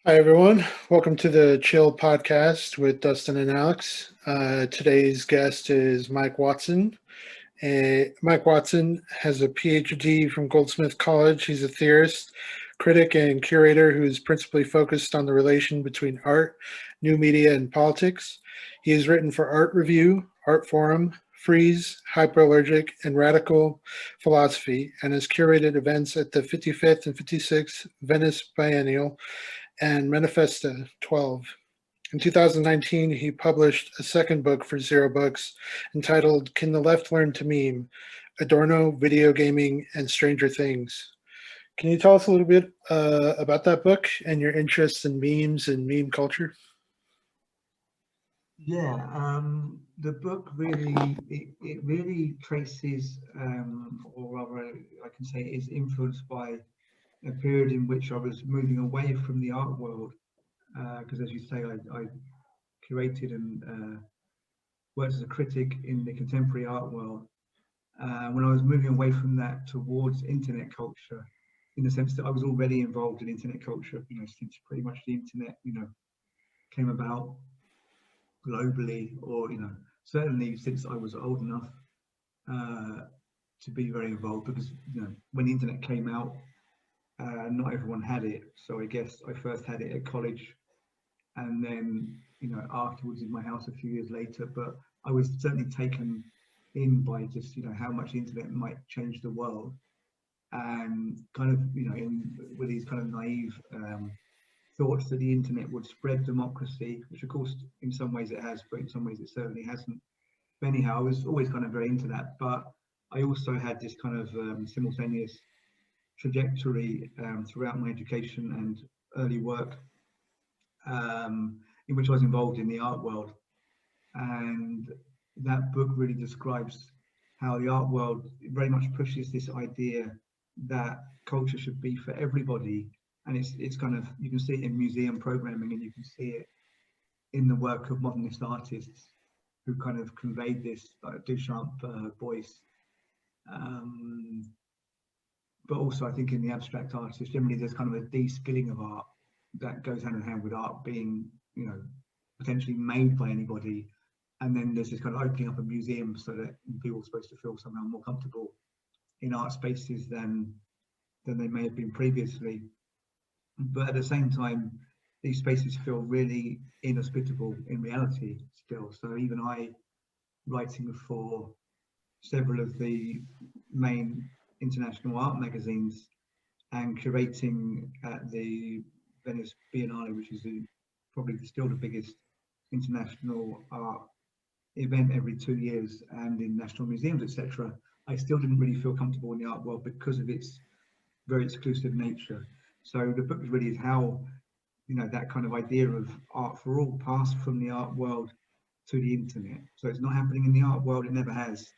Hi, everyone. Welcome to the Chill Podcast with Dustin and Alex. Today's guest is Mike Watson. Mike Watson has a PhD from Goldsmiths College. He's a theorist, critic, and curator who's principally focused on the relation between art, new media, and politics. He has written for Art Review, Artforum, Frieze, Hyperallergic and Radical Philosophy, and has curated events at the 55th and 56th Venice Biennale and Manifesta 12. In 2019, he published a second book for Zero Books entitled Can the Left Learn to Meme? Adorno, Video Gaming, and Stranger Things. Can you tell us a little bit about that book and your interest in memes and meme culture? Yeah, the book really it really traces, or rather, I can say, is influenced by a period in which I was moving away from the art world, because as you say, I curated and worked as a critic in the contemporary art world. When I was moving away from that towards internet culture, in the sense that I was already involved in internet culture, since pretty much the internet, came about globally, or certainly since I was old enough to be very involved, because when the internet came out, not everyone had it. So I guess I first had it at college, and then afterwards in my house a few years later. But I was certainly taken in by just how much the internet might change the world, and kind of with these kind of naive thoughts that the internet would spread democracy, which of course in some ways it has, but in some ways it certainly hasn't. But anyhow, I was always kind of very into that. But I also had this kind of simultaneous trajectory throughout my education and early work, in which I was involved in the art world. And that book really describes how the art world very much pushes this idea that culture should be for everybody. And it's kind of, you can see it in museum programming, and you can see it in the work of modernist artists who kind of conveyed this Duchamp voice. But also I think in the abstract artists, generally there's kind of a de-skilling of art that goes hand in hand with art being, potentially made by anybody. And then there's this kind of opening up of museums so that people are supposed to feel somehow more comfortable in art spaces than they may have been previously. But at the same time, these spaces feel really inhospitable in reality still. So even I, writing for several of the main international art magazines and curating at the Venice Biennale, which is probably still the biggest international art event every 2 years, and in national museums, etc., I still didn't really feel comfortable in the art world because of its very exclusive nature. So the book really is how that kind of idea of art for all passed from the art world to the internet. So it's not happening in the art world, it never has,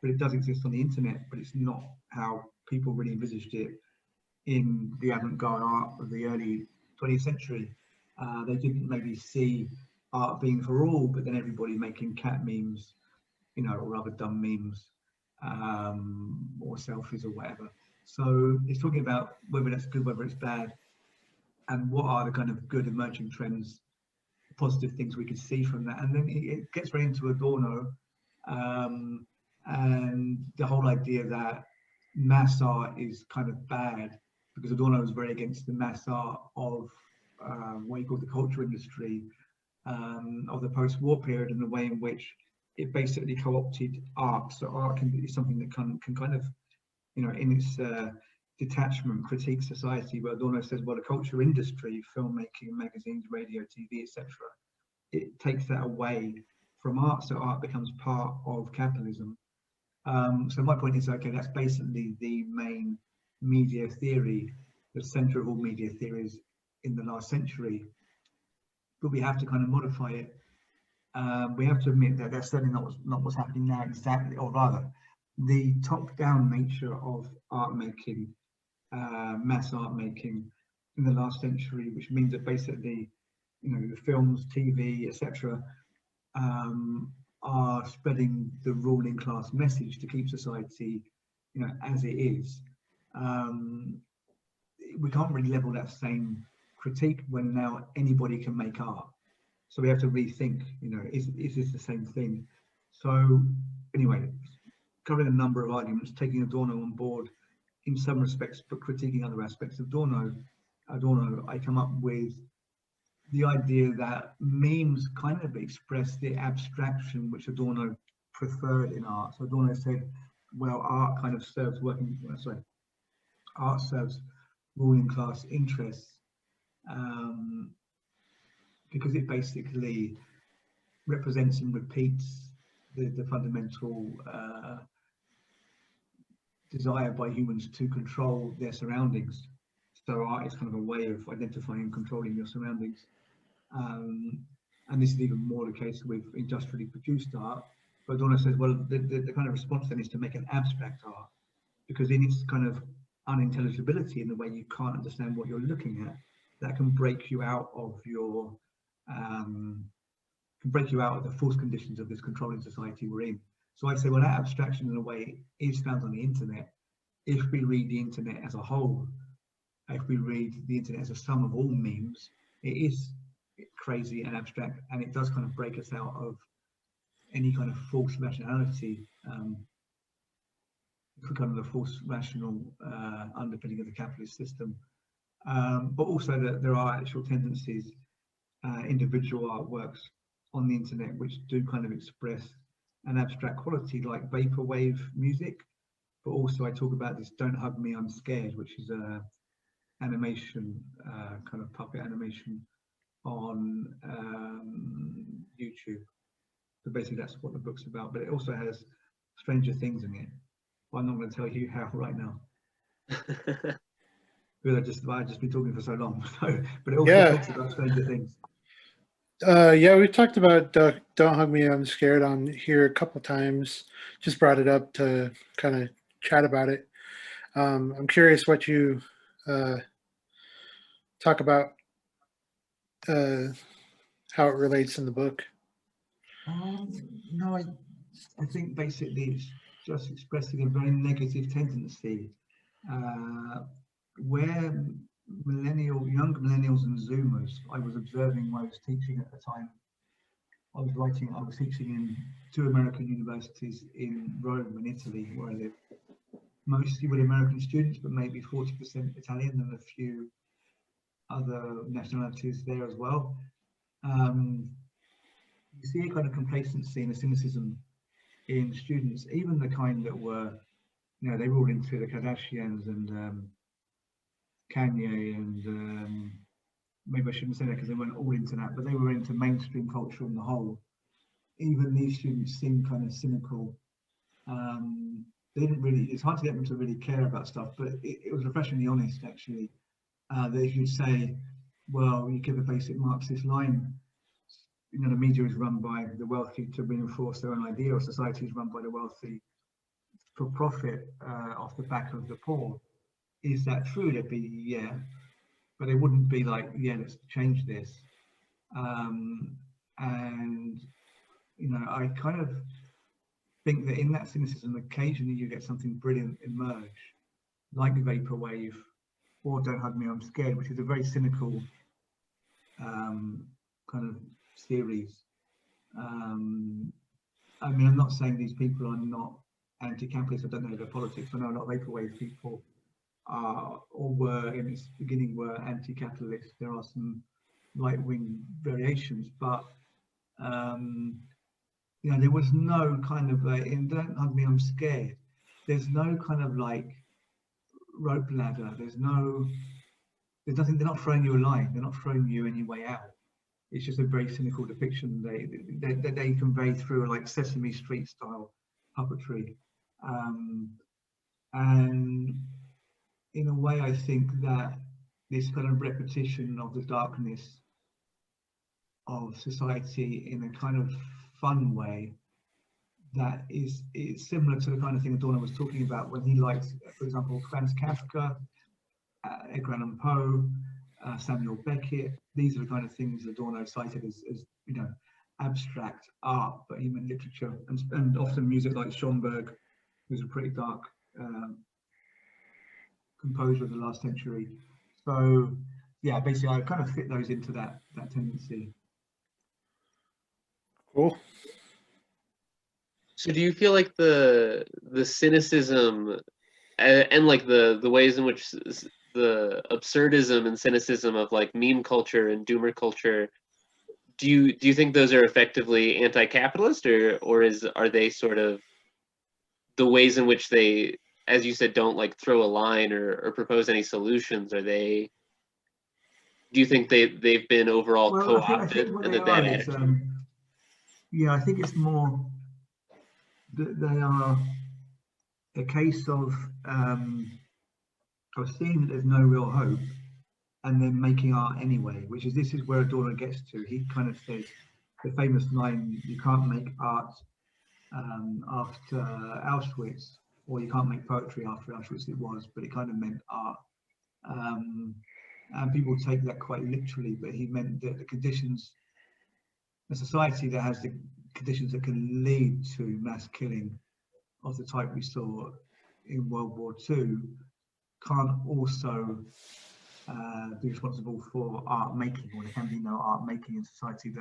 but it does exist on the internet, but it's not how people really envisaged it in the avant-garde art of the early 20th century. They didn't maybe see art being for all, but then everybody making cat memes, or other dumb memes, or selfies or whatever. So it's talking about whether that's good, whether it's bad, and what are the kind of good emerging trends, positive things we could see from that. And then it gets very into Adorno, and the whole idea that mass art is kind of bad, because Adorno was very against the mass art of what he called the culture industry of the post-war period, and the way in which it basically co-opted art. So art can be something that can kind of, in its detachment, critique society, where Adorno says, well, the culture industry, filmmaking, magazines, radio, TV, etc., it takes that away from art, so art becomes part of capitalism. So my point is, okay, that's basically the main media theory, the center of all media theories in the last century. But we have to kind of modify it. We have to admit that that's certainly not what's happening now exactly, or rather, the top-down nature of art making, mass art making in the last century, which means that basically, the films, TV, etc., are spreading the ruling class message to keep society, as it is. We can't really level that same critique when now anybody can make art. So we have to rethink, you know, is this the same thing? So anyway, covering a number of arguments, taking Adorno on board in some respects, but critiquing other aspects of Adorno, I come up with the idea that memes kind of express the abstraction which Adorno preferred in art. So Adorno said, well, art kind of serves art serves ruling class interests because it basically represents and repeats the fundamental desire by humans to control their surroundings. So art is kind of a way of identifying and controlling your surroundings. And this is even more the case with industrially produced art. But Adorno says, well, the kind of response then is to make an abstract art, because in its kind of unintelligibility, in the way you can't understand what you're looking at, that can break you out of your the false conditions of this controlling society we're in. So I'd say, well, that abstraction in a way is found on the internet. If we read the internet as a whole, if we read the internet as a sum of all memes, it is crazy and abstract, and it does kind of break us out of any kind of false rationality, for kind of the false rational underpinning of the capitalist system. But also that there are actual tendencies, individual artworks on the internet which do kind of express an abstract quality, like vaporwave music. But also I talk about this "Don't Hug Me, I'm Scared," which is a animation, kind of puppet animation on YouTube. So basically that's what the book's about, but it also has Stranger Things in it. Well, I'm not going to tell you how right now. Because I've just been talking for so long. So, but it also talks about Stranger Things. Yeah, we talked about Don't Hug Me, I'm Scared on here a couple times. Just brought it up to kind of chat about it. I'm curious what you talk about, how it relates in the book. No, I think basically it's just expressing a very negative tendency where young millennials and Zoomers, I was observing when I was teaching at the time. I was teaching in 2 American universities in Rome, in Italy, where I live. Mostly with American students, but maybe 40% Italian and a few other nationalities there as well. You see a kind of complacency and a cynicism in students, even the kind that were, you know, they were all into the Kardashians and Kanye and maybe I shouldn't say that because they weren't all into that, but they were into mainstream culture on the whole. Even these students seemed kind of cynical. They didn't really, it's hard to get them to really care about stuff, but it was refreshingly honest actually. That if you say, well, you give a basic Marxist line, you know, the media is run by the wealthy to reinforce their own idea, or society is run by the wealthy for profit off the back of the poor. Is that true? They'd be, yeah, but they wouldn't be like, yeah, let's change this. And, you know, I kind of think that in that cynicism, occasionally you get something brilliant emerge, like Vaporwave or Don't Hug Me, I'm Scared, which is a very cynical kind of series. I mean, I'm not saying these people are not anti-capitalist. I don't know their politics. I know a lot of Vaporwave people are or were in its beginning were anti-capitalist. There are some right-wing variations, but you know, there was no kind of in Don't Hug Me, I'm Scared. There's no kind of like rope ladder. There's nothing. They're not throwing you a line. They're not throwing you any way out. It's just a very cynical depiction they convey through like Sesame Street style puppetry, and in a way, I think that this kind of repetition of the darkness of society in a kind of fun way that is similar to the kind of thing Adorno was talking about when he liked, for example, Franz Kafka, Edgar Allan Poe, Samuel Beckett. These are the kind of things Adorno cited as you know, abstract art, but he meant literature and often music like Schoenberg, who's a pretty dark composer of the last century. So yeah, basically I kind of fit those into that tendency. Cool. So do you feel like the cynicism and like the ways in which the absurdism and cynicism of like meme culture and doomer culture, do you think those are effectively anti-capitalist, or are they sort of the ways in which they, as you said, don't like throw a line or propose any solutions? Are they, do you think they've been overall Well, co-opted what and they that bad are is, attitude? yeah, I think it's more that they are a case of seeing that there's no real hope and then making art anyway, this is where Adorno gets to. He kind of says the famous line, you can't make art after Auschwitz, or you can't make poetry after Auschwitz it was, but it kind of meant art. And people take that quite literally, but he meant that the conditions, a society that has the conditions that can lead to mass killing of the type we saw in World War II can't also be responsible for art making, or there can be no art making in society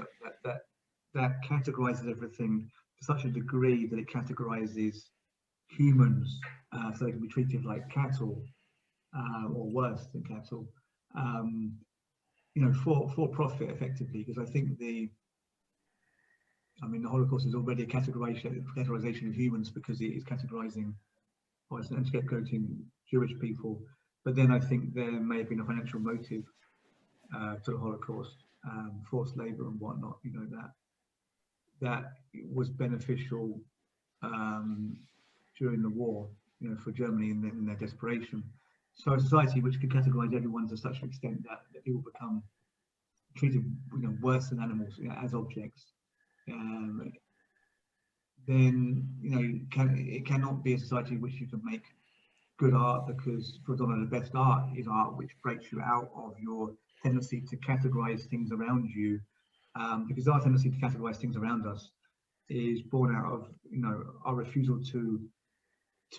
that categorizes everything to such a degree that it categorizes humans so they can be treated like cattle or worse than cattle, for profit effectively. Because I think the Holocaust is already a categorization of humans, because it is categorizing and scapegoating Jewish people. But then I think there may have been a financial motive to the Holocaust, forced labor and whatnot, that was beneficial during the war, for Germany in their desperation. So a society which could categorize everyone to such an extent that people become treated, worse than animals, as objects, then it cannot be a society which you can make good art, because for Adorno the best art is art which breaks you out of your tendency to categorize things around you, because our tendency to categorize things around us is born out of our refusal to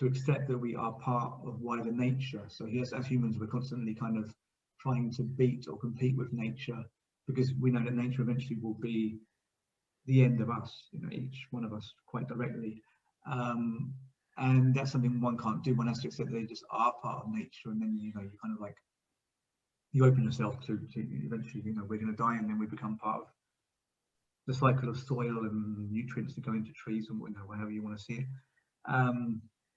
accept that we are part of wider nature. So yes, as humans we're constantly kind of trying to beat or compete with nature, because we know that nature eventually will be the end of us, each one of us quite directly. And that's something one can't do. One has to accept that they just are part of nature, and then you kind of like, you open yourself to eventually, we're going to die, and then we become part of the cycle of soil and nutrients that go into trees, and whatever you want to see it.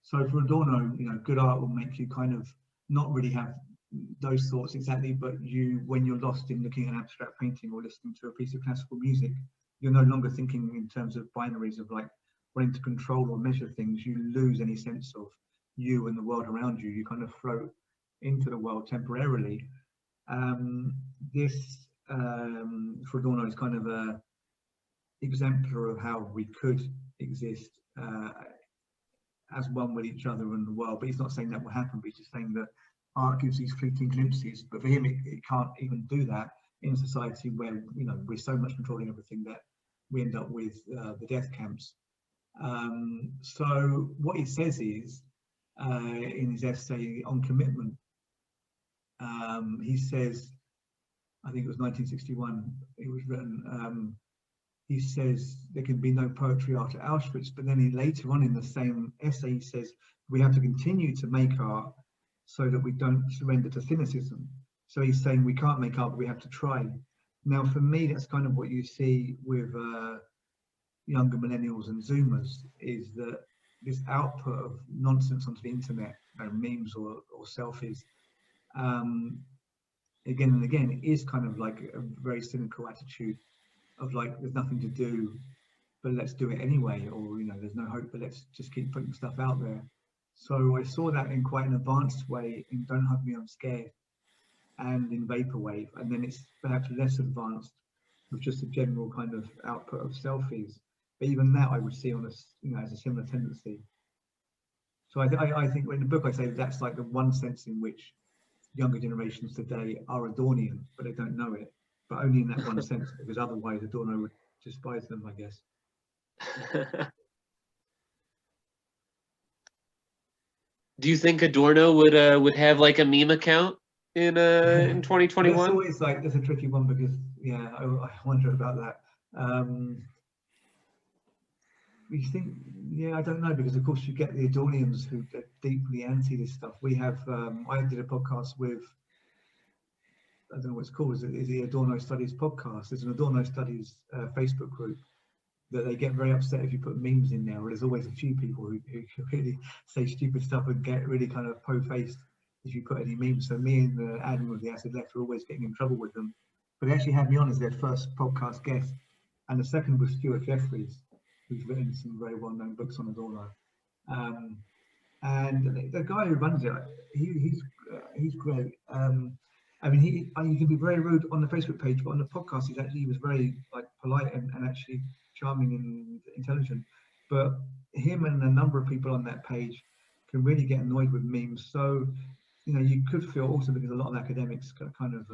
So for Adorno, good art will make you kind of not really have those thoughts exactly, but when you're lost in looking at an abstract painting or listening to a piece of classical music, you're no longer thinking in terms of binaries of like wanting to control or measure things. You lose any sense of you and the world around you. You kind of float into the world temporarily. This for Adorno is kind of a exemplar of how we could exist as one with each other and the world. But he's not saying that will happen, but he's just saying that art gives these fleeting glimpses. But for him, it can't even do that in a society where we're so much controlling everything that we end up with the death camps. So what he says is, in his essay on commitment, he says, I think it was 1961, it was written, he says there can be no poetry after Auschwitz, but then later on in the same essay he says we have to continue to make art so that we don't surrender to cynicism. So he's saying we can't make art, but we have to try. Now for me, that's kind of what you see with younger millennials and Zoomers, is that this output of nonsense onto the internet, memes or selfies, again and again, is kind of like a very cynical attitude of like, there's nothing to do, but let's do it anyway, or there's no hope, but let's just keep putting stuff out there. So I saw that in quite an advanced way in Don't Hug Me, I'm Scared, and in Vaporwave, and then it's perhaps less advanced with just a general kind of output of selfies. But even that I would see on as a similar tendency. So I think in the book I say that's like the one sense in which younger generations today are Adornian, but they don't know it. But only in that one sense, because otherwise Adorno would despise them, I guess. Do you think Adorno would have like a meme account in That's 2021? always like, that's a tricky one because, yeah, I wonder about that. You think, yeah, I don't know, because of course you get the Adornians who are deeply anti this stuff. We have, I did a podcast with, I don't know what it's called, is the Adorno Studies podcast. There's an Adorno Studies Facebook group that they get very upset if you put memes in there. Or there's always a few people who really say stupid stuff and get really kind of po-faced if you put any memes. So me and Adam of the Acid Left are always getting in trouble with them. But they actually had me on as their first podcast guest, and the second was Stuart Jeffries, who's written some very well-known books on Adorno. And the guy who runs it, he's great. I mean, you can be very rude on the Facebook page, but on the podcast, he was very like polite and actually charming and intelligent. But him and a number of people on that page can really get annoyed with memes. So, you know, you could feel also, because a lot of academics kind of,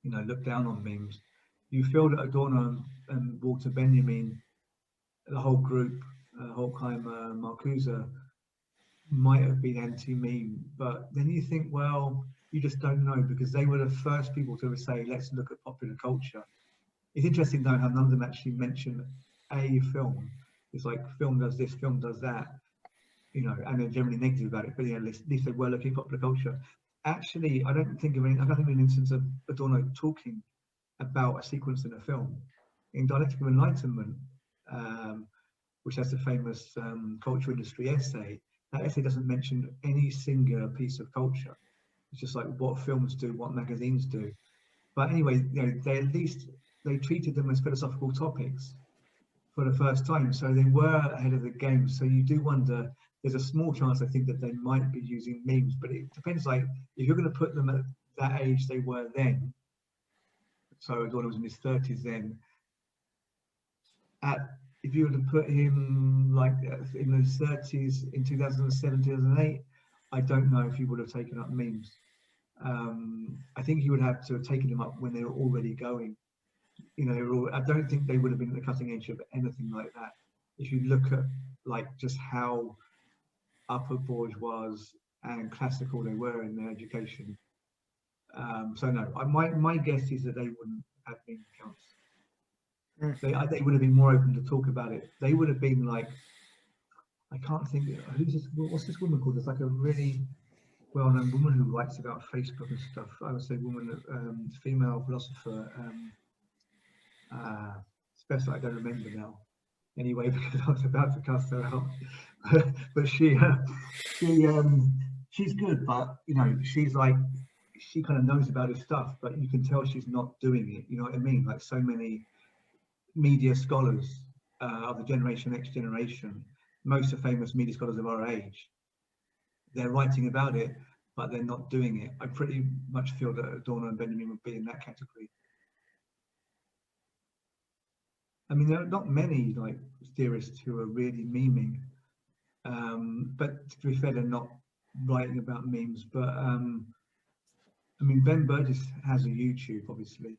you know, look down on memes. You feel that Adorno and Walter Benjamin, the whole group, Horkheimer, Marcuse, might have been anti-meme, but then you think, well, you just don't know, because they were the first people to say, let's look at popular culture. It's interesting though how none of them actually mention a film. It's like film does this, film does that, you know, and they're generally negative about it, but yeah, at least they were looking at popular culture. Actually, I don't think of an instance of Adorno talking about a sequence in a film. In Dialectic of Enlightenment, which has the famous culture industry essay, that essay doesn't mention any singular piece of culture. It's just like what films do, what magazines do. But anyway, you know, they treated them as philosophical topics for the first time, so they were ahead of the game. So you do wonder, there's a small chance, I think, that they might be using memes, but it depends. Like, if you're going to put them at that age they were then, so Adorno was in his 30s then, if you were to put him like in his 30s in 2007, 2008, I don't know if he would have taken up memes. I think he would have to have taken them up when they were already going. You know, I don't think they would have been at the cutting edge of anything like that. If you look at like just how upper bourgeois and classical they were in their education. So no, my guess is that they wouldn't have meme accounts. They would have been more open to talk about it. They would have been like, I can't think, what's this woman called? There's like a really well-known woman who writes about Facebook and stuff. I would say woman, female philosopher. It's best that I don't remember now. Anyway, because I was about to cast her out. But she's good, but you know, she kind of knows about his stuff, but you can tell she's not doing it. You know what I mean? Like so many media scholars of the Generation X generation, most of famous media scholars of our age, they're writing about it, but they're not doing it. I pretty much feel that Adorno and Benjamin would be in that category. I mean, there are not many like theorists who are really memeing, but to be fair, they're not writing about memes. But I mean, Ben Burgess has a YouTube, obviously.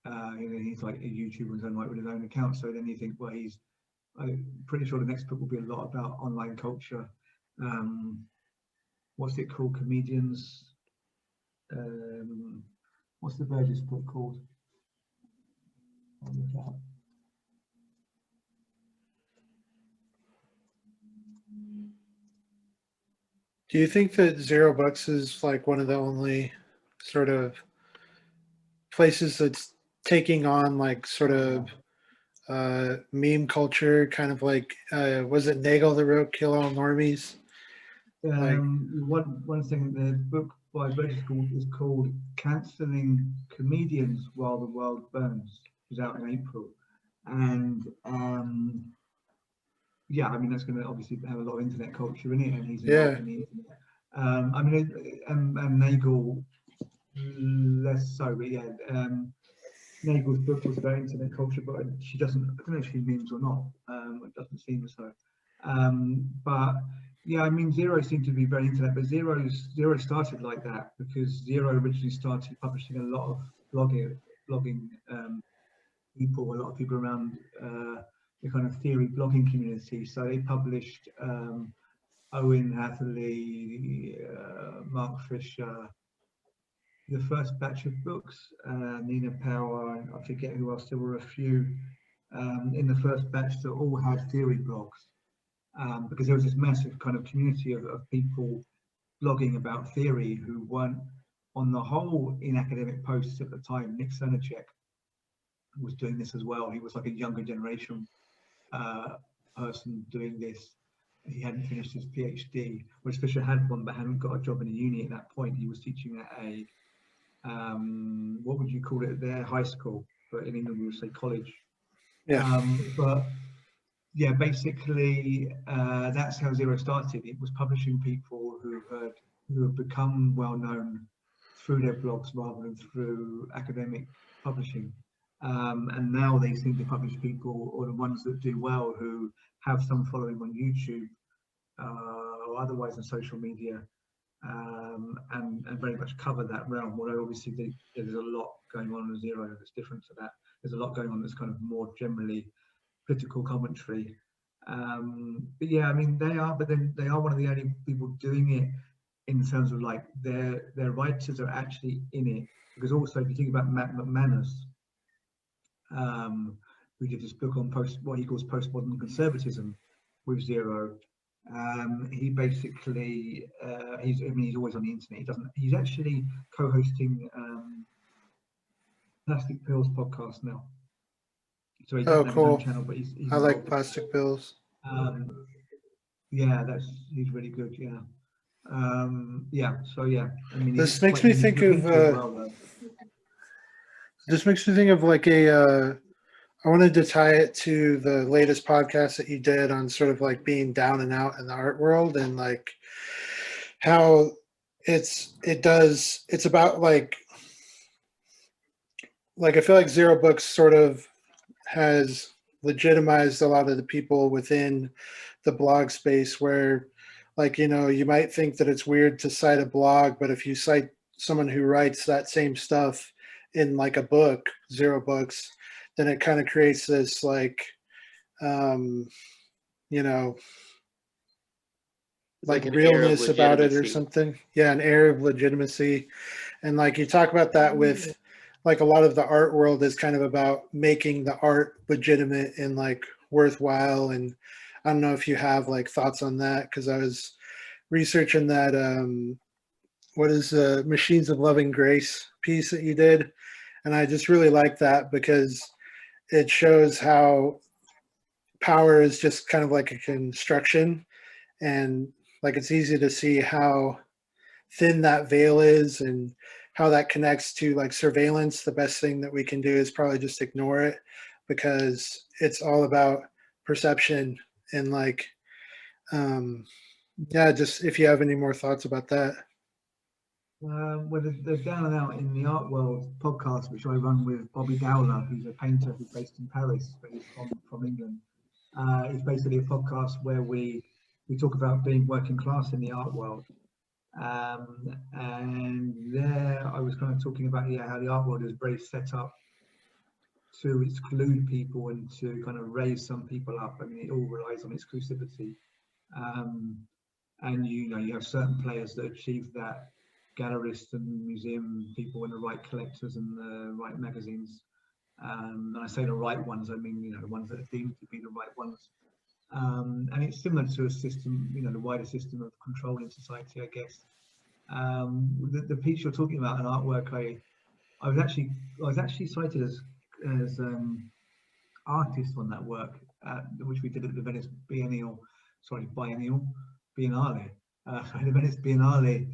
You know, he's like a YouTuber in his own right with his own account. So then you think, well, I'm pretty sure the next book will be a lot about online culture. What's it called? Comedians. What's the Burgess book called? I'll look it up. Do you think that $0 is like one of the only sort of places that's taking on like sort of meme culture, kind of like was it Nagel that wrote Kill All Normies? One thing, the book by Burgess is called Cancelling Comedians While the World Burns. It was out in April, and yeah, I mean that's going to obviously have a lot of internet culture in it, and he's involved in the internet. I mean, and Nagel less so, but yeah, Nagel's book was about internet culture, but she doesn't. I don't know if she memes or not. It doesn't seem so. But yeah, I mean, Zero seemed to be very into that, but Zero started like that because Zero originally started publishing a lot of blogging people, a lot of people around the kind of theory blogging community. So they published Owen Hatherley, Mark Fisher, the first batch of books. Nina Power, I forget who else, there were a few in the first batch that all had theory blogs, because there was this massive kind of community of people blogging about theory who weren't on the whole in academic posts at the time. Nick Cernicek was doing this as well. He was like a younger generation person doing this. He hadn't finished his PhD, whereas Fisher had one but hadn't got a job in a uni at that point. He was teaching at a what would you call it there? High school, but in England we would say college. Yeah. But yeah, basically that's how Zero started. It was publishing people who had become well known through their blogs rather than through academic publishing. And now they seem to publish people, or the ones that do well, who have some following on YouTube or otherwise on social media, and very much cover that realm. Although obviously there's a lot going on in Zero that's different to that. There's a lot going on that's kind of more generally political commentary. But yeah, I mean they are one of the only people doing it in terms of like their writers are actually in it. Because also if you think about Matt McManus, who did this book on what he calls postmodern conservatism with Zero. He basically he's always on the internet. He's actually co-hosting Plastic Pills podcast now. So he doesn't have his own channel, but he's I like Plastic Pills. Yeah, he's really good. Yeah. Yeah. So yeah, I mean, this makes me think of like I wanted to tie it to the latest podcast that you did on sort of like being down and out in the art world, and like how it's about like I feel like Zero Books sort of has legitimized a lot of the people within the blog space where, like, you know, you might think that it's weird to cite a blog, but if you cite someone who writes that same stuff in like a book, Zero Books, then it kind of creates this like, you know, like realness about it or something. Yeah, an air of legitimacy. And like you talk about that with like a lot of the art world is kind of about making the art legitimate and like worthwhile. And I don't know if you have like thoughts on that, because I was researching that what is Machines of Loving Grace piece that you did, and I just really like that because it shows how power is just kind of like a construction, and like it's easy to see how thin that veil is and how that connects to like surveillance. The best thing that we can do is probably just ignore it, because it's all about perception. And like yeah, just if you have any more thoughts about that. Well, there's Down and Out in the Art World podcast, which I run with Bobby Dowler, who's a painter who's based in Paris, but he's from England. It's basically a podcast where we talk about being working class in the art world. And there I was kind of talking about how the art world is very set up to exclude people and to kind of raise some people up. I mean, it all relies on exclusivity. And you have certain players that achieve that, gallerists and museum people and the right collectors and the right magazines. And I say the right ones, I mean, the ones that are deemed to be the right ones. And it's similar to a system, the wider system of control in society, I guess. The piece you're talking about, an artwork, I was actually cited as artist on that work, which we did at the Venice Biennale. Biennale. The Venice Biennale.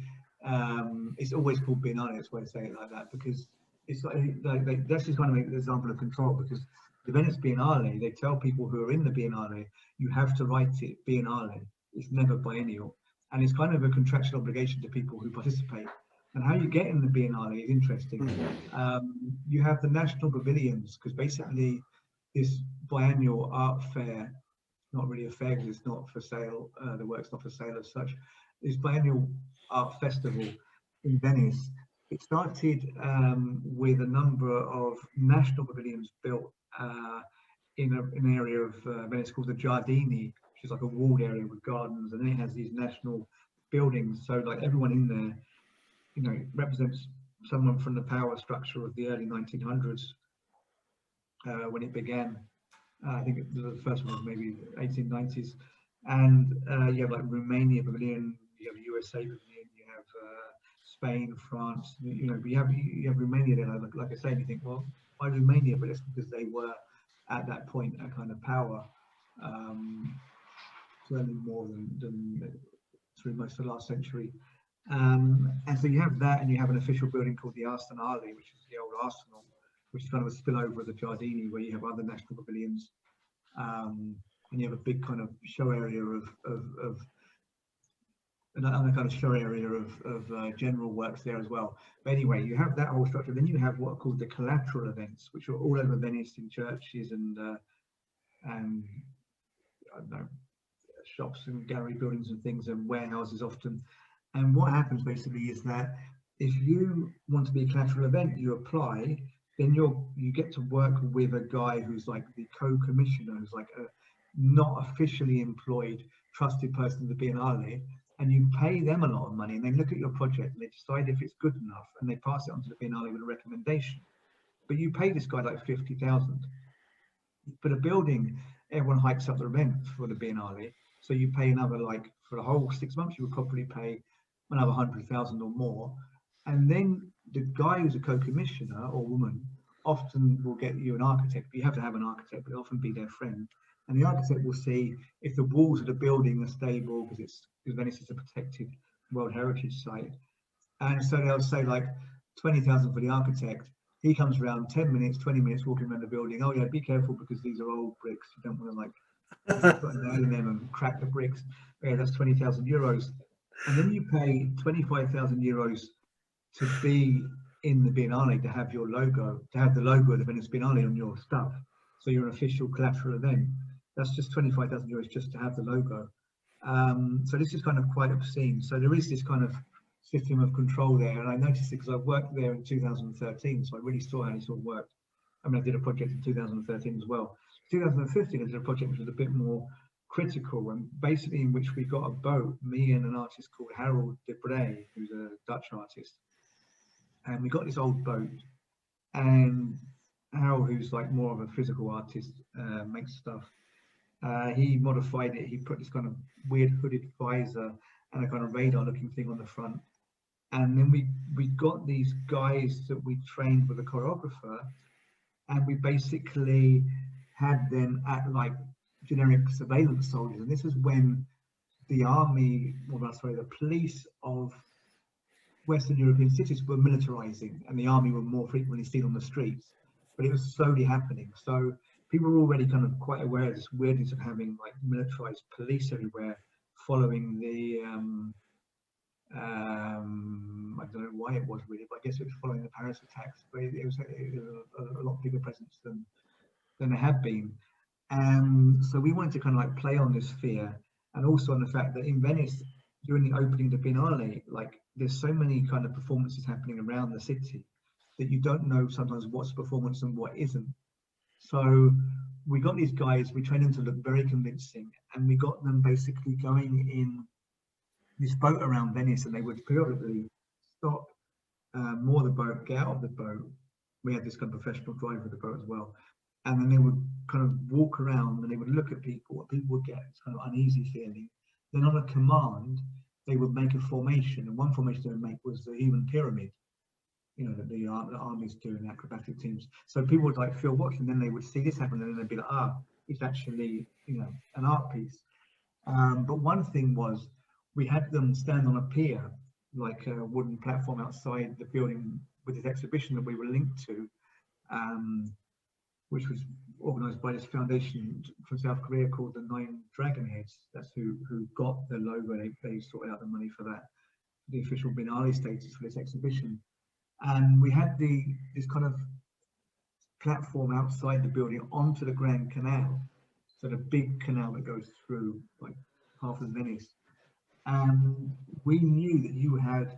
It's always called Biennale. That's why I say it like that, because it's like that's just kind of an example of control. Because the Venice Biennale, they tell people who are in the Biennale, you have to write it Biennale. It's never biennial, and it's kind of a contractual obligation to people who participate. And how you get in the Biennale is interesting. You have the national pavilions, because basically this biennial art fair, not really a fair because it's not for sale, the work's not for sale as such, this biennial art festival in Venice, it started with a number of national pavilions built in an area of Venice called the Giardini, which is like a walled area with gardens, and then it has these national buildings. So like everyone in there, represents someone from the power structure of the early 1900s when it began. I think the first one was maybe 1890s. And you have like Romania Pavilion, you have USA Pavilion, you have Spain, France. You know, you have Romania there. Like I say, and you think, well, why Romania? But it's because they were at that point a kind of power, certainly more than through most of the last century. And so you have that, and you have an official building called the Arsenale, which is the old arsenal, which is kind of a spillover of the Giardini, where you have other national pavilions. And you have a big kind of show area of another kind of show area of general works there as well. But anyway, you have that whole structure. Then you have what are called the collateral events, which are all over Venice in churches and I don't know, shops and gallery buildings and things, and warehouses often. And what happens basically is that if you want to be a collateral event, you apply, then you get to work with a guy who's like the co-commissioner, who's like a not officially employed trusted person of the Biennale, and you pay them a lot of money, and they look at your project and they decide if it's good enough, and they pass it on to the Biennale with a recommendation. But you pay this guy like 50,000. But a building, everyone hikes up the rent for the Biennale, so you pay another, like for the whole 6 months, you would probably pay another 100,000 or more. And then the guy who's a co-commissioner or woman often will get you an architect, but you have to have an architect, but often be their friend. And the architect will see if the walls of the building are stable, because Venice is a protected World Heritage Site. And so they'll say like 20,000 for the architect. He comes around 10 minutes, 20 minutes walking around the building. Oh yeah, be careful because these are old bricks. You don't want to like put a nail in them and crack the bricks. Yeah, that's 20,000 euros. And then you pay 25,000 euros to be in the Biennale, to have your logo, to have the logo of the Venice Biennale on your stuff. So you're an official collateral event. That's just 25,000 euros just to have the logo. So this is kind of quite obscene. So there is this kind of system of control there. And I noticed it because I worked there in 2013. So I really saw how this all worked. I mean, I did a project in 2013 as well. 2015, I did a project which was a bit more critical, and basically in which we got a boat, me and an artist called Harold de Brey, who's a Dutch artist. And we got this old boat, and Harold, who's like more of a physical artist, makes stuff. He modified it. He put this kind of weird hooded visor and a kind of radar looking thing on the front. And then we got these guys that we trained with a choreographer, and we basically had them act like generic surveillance soldiers. And this is when the army, or sorry, the police of Western European cities were militarizing, and the army were more frequently seen on the streets, but it was slowly happening. So people were already kind of quite aware of this weirdness of having like militarized police everywhere, following the I don't know why it was really, but I guess it was following the Paris attacks. But it was a lot bigger presence than there had been. So we wanted to kind of like play on this fear, and also on the fact that in Venice, during the opening of the Biennale, like there's so many kind of performances happening around the city that you don't know sometimes what's performance and what isn't. So we got these guys, we trained them to look very convincing, and we got them basically going in this boat around Venice, and they would periodically stop, moor the boat, get out of the boat. We had this kind of professional driver of the boat as well. And then they would kind of walk around, and they would look at people, what people would get this kind of uneasy feeling. Then on a command, they would make a formation, and one formation they would make was the human pyramid, you know, that the armies do in acrobatic teams. So people would like feel watching, and then they would see this happen, and then they'd be like, ah, it's actually, you know, an art piece. But one thing was, we had them stand on a pier, like a wooden platform outside the building with this exhibition that we were linked to, which was organized by this foundation from South Korea called the Nine Dragon Heads. That's who got the logo. They sorted out the money for that, the official Biennale status for this exhibition. And we had this kind of platform outside the building onto the Grand Canal, so the big canal that goes through like half of Venice. And we knew that you had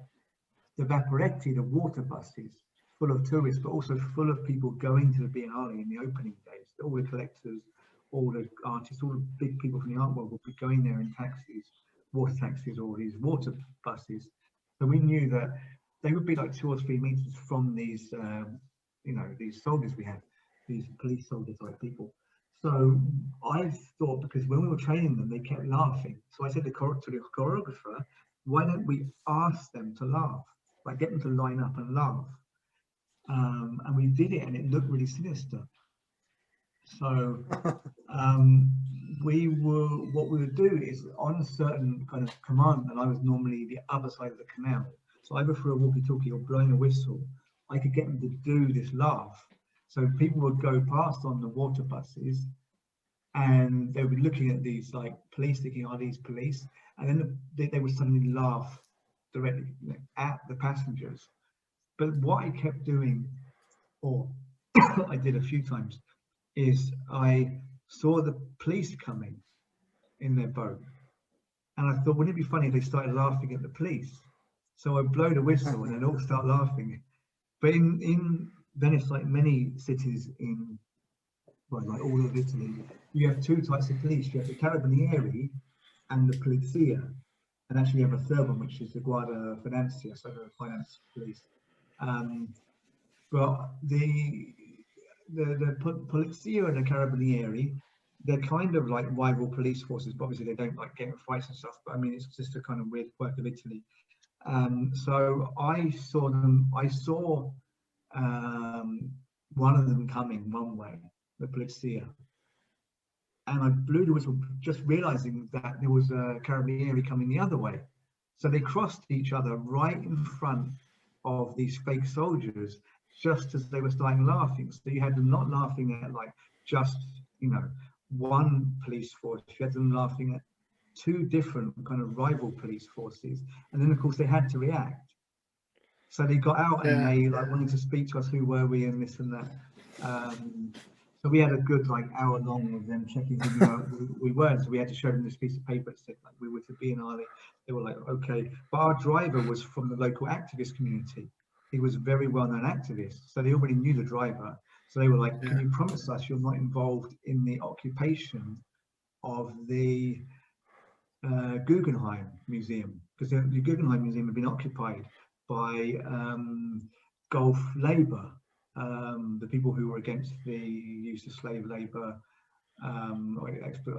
the Vaporetti, the water buses, full of tourists, but also full of people going to the Biennale in the opening days. All the collectors, all the artists, all the big people from the art world would be going there in taxis, water taxis, or these water buses. So we knew that they would be like 2 or 3 meters from these, you know, these soldiers we had, these police soldier type people. So I thought, because when we were training them, they kept laughing. So I said to the choreographer, why don't we ask them to laugh? Like get them to line up and laugh. And we did it, and it looked really sinister. So what we would do is on certain kind of command, and I was normally the other side of the canal. So either through a walkie-talkie or blowing a whistle, I could get them to do this laugh. So people would go past on the water buses, and they would be looking at these like police, thinking, "Are these police?" And then they would suddenly laugh directly at the passengers. But what I kept doing, or I did a few times, is I saw the police coming in their boat, and I thought, wouldn't it be funny if they started laughing at the police? So I blow the whistle, and they'd all start laughing. But in Venice, like many cities in, well, like all of Italy, you have 2 types of police. You have the Carabinieri and the Polizia, and actually you have a third one, which is the Guardia Finanzia, so the finance police. But the Polizia and the Carabinieri, they're kind of like rival police forces, but obviously they don't like get in fights and stuff. But I mean, it's just a kind of weird quirk of Italy. So I saw them. I saw one of them coming one way, the Polizia, and I blew the whistle, just realizing that there was a Carabinieri coming the other way. So they crossed each other right in front of these fake soldiers, just as they were starting laughing. So you had them not laughing at like just, you know, one police force, you had them laughing at 2 different kind of rival police forces. And then of course they had to react. So they got out and they like wanted to speak to us, who were we and this and that. So we had a good like hour long of them checking who we were. So we had to show them this piece of paper that said like we were to Biennale. They were like, okay. But our driver was from the local activist community. He was a very well-known activist. So they already knew the driver. So they were like, can you promise us you're not involved in the occupation of the Guggenheim Museum? Because the Guggenheim Museum had been occupied by Gulf labor, the people who were against the use of slave labor, or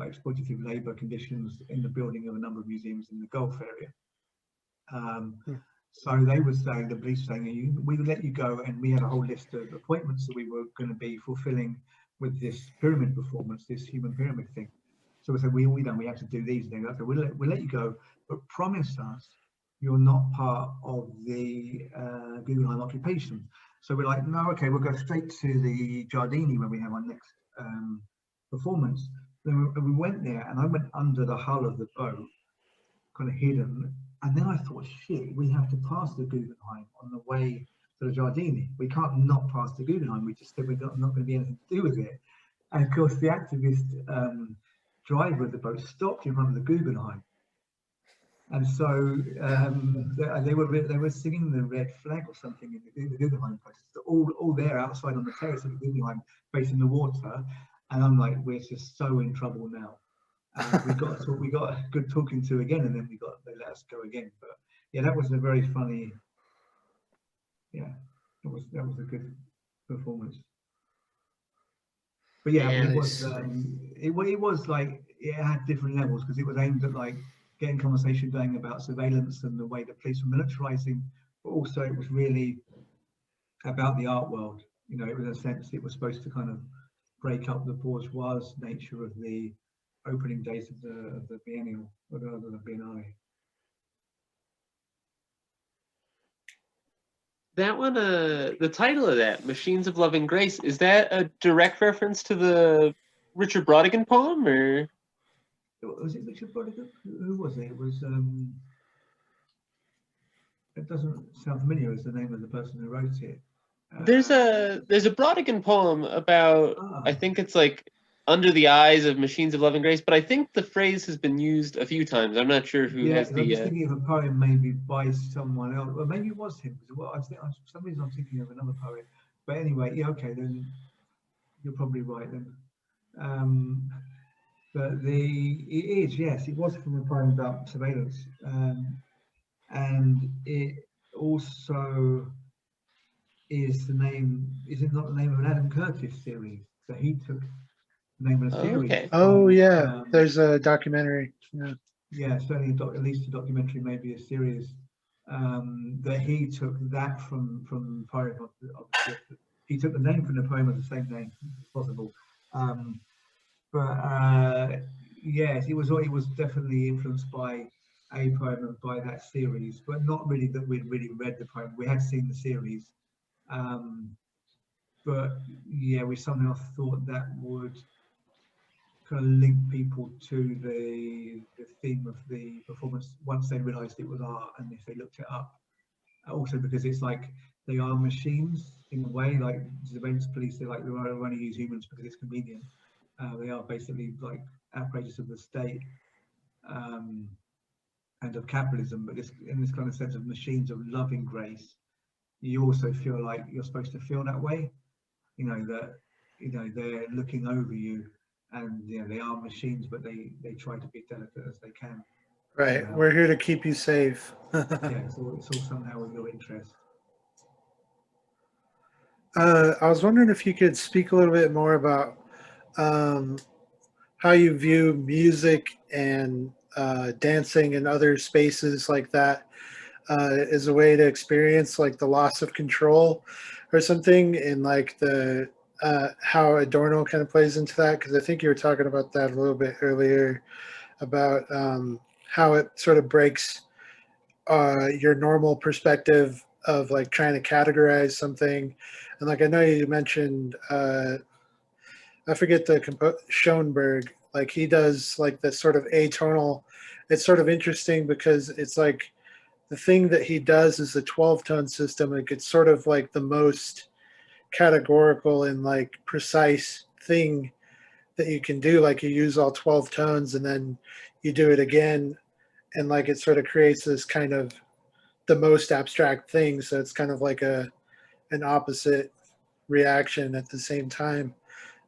exploitative labor conditions in the building of a number of museums in the Gulf area. So they were saying, the police saying, we would let you go, and we had a whole list of appointments that we were going to be fulfilling with this pyramid performance, this human pyramid thing. So we said, we have to do these things. So we'll let you go, but promise us you're not part of the Guggenheim occupation. So we're like, no, okay, we'll go straight to the Giardini when we have our next performance. Then we went there, and I went under the hull of the boat, kind of hidden. And then I thought, shit, we have to pass the Guggenheim on the way to the Giardini. We can't not pass the Guggenheim. We just said we're not going to be anything to do with it. And of course, the activist driver of the boat stopped in front of the Guggenheim. And so they were singing the red flag or something in the Guggenheim protest, all there outside on the terrace of the Guggenheim, facing the water. And I'm like, we're just so in trouble now. We got a good talking to again, and then they let us go again. But yeah, that was a very funny. Yeah, that was a good performance. But yeah, it was like it had different levels, because it was aimed at like getting conversation going about surveillance and the way the police were militarizing, but also it was really about the art world. You know, it was a sense it was supposed to kind of break up the bourgeois nature of the opening days of the biennial, or the Biennale. That one, the title of that, Machines of Love and Grace, is that a direct reference to the Richard Roderick poem, or? Was it Richard Roderick? Who was it? It was, it doesn't sound familiar as the name of the person who wrote it. There's a Roderick poem about, I think it's like Under the Eyes of Machines of Love and Grace, but I think the phrase has been used a few times. I'm not sure who has the. I'm just thinking of a poem maybe by someone else, or maybe it was him. Well, for some reason I'm thinking of another poet. But anyway, yeah, okay, then you're probably right then. But it was from a poem about surveillance, and it also is not the name of an Adam Curtis series. So he took the name of a series. Okay. Oh yeah, there's a documentary. Yeah. Yeah, certainly at least a documentary, maybe a series. That he took that from poem he took the name from the poem of the same name, if possible. Yes, it was definitely influenced by a poem and by that series, but not really that we'd really read the poem. We had seen the series, but yeah, we somehow thought that would kind of link people to the theme of the performance once they realised it was art and if they looked it up. Also because it's like they are machines in a way, like the Venice police, they're like we only use humans because it's convenient. They are basically like apparatus of the state and of capitalism, but in this kind of sense of machines of loving grace, you also feel like you're supposed to feel that way. That they're looking over you, and they are machines, but they try to be delicate as they can. Right, we're here to keep you safe. Yeah, it's all somehow in your interest. I was wondering if you could speak a little bit more about how you view music and dancing and other spaces like that as a way to experience like the loss of control or something, and like the how Adorno kind of plays into that, because I think you were talking about that a little bit earlier about how it sort of breaks your normal perspective of like trying to categorize something. And like I know you mentioned I forget the Schoenberg, like he does like this sort of atonal. It's sort of interesting because it's like the thing that he does is the 12-tone system. Like it's sort of like the most categorical and like precise thing that you can do. Like you use all 12 tones and then you do it again, and like it sort of creates this kind of the most abstract thing. So it's kind of like an opposite reaction at the same time.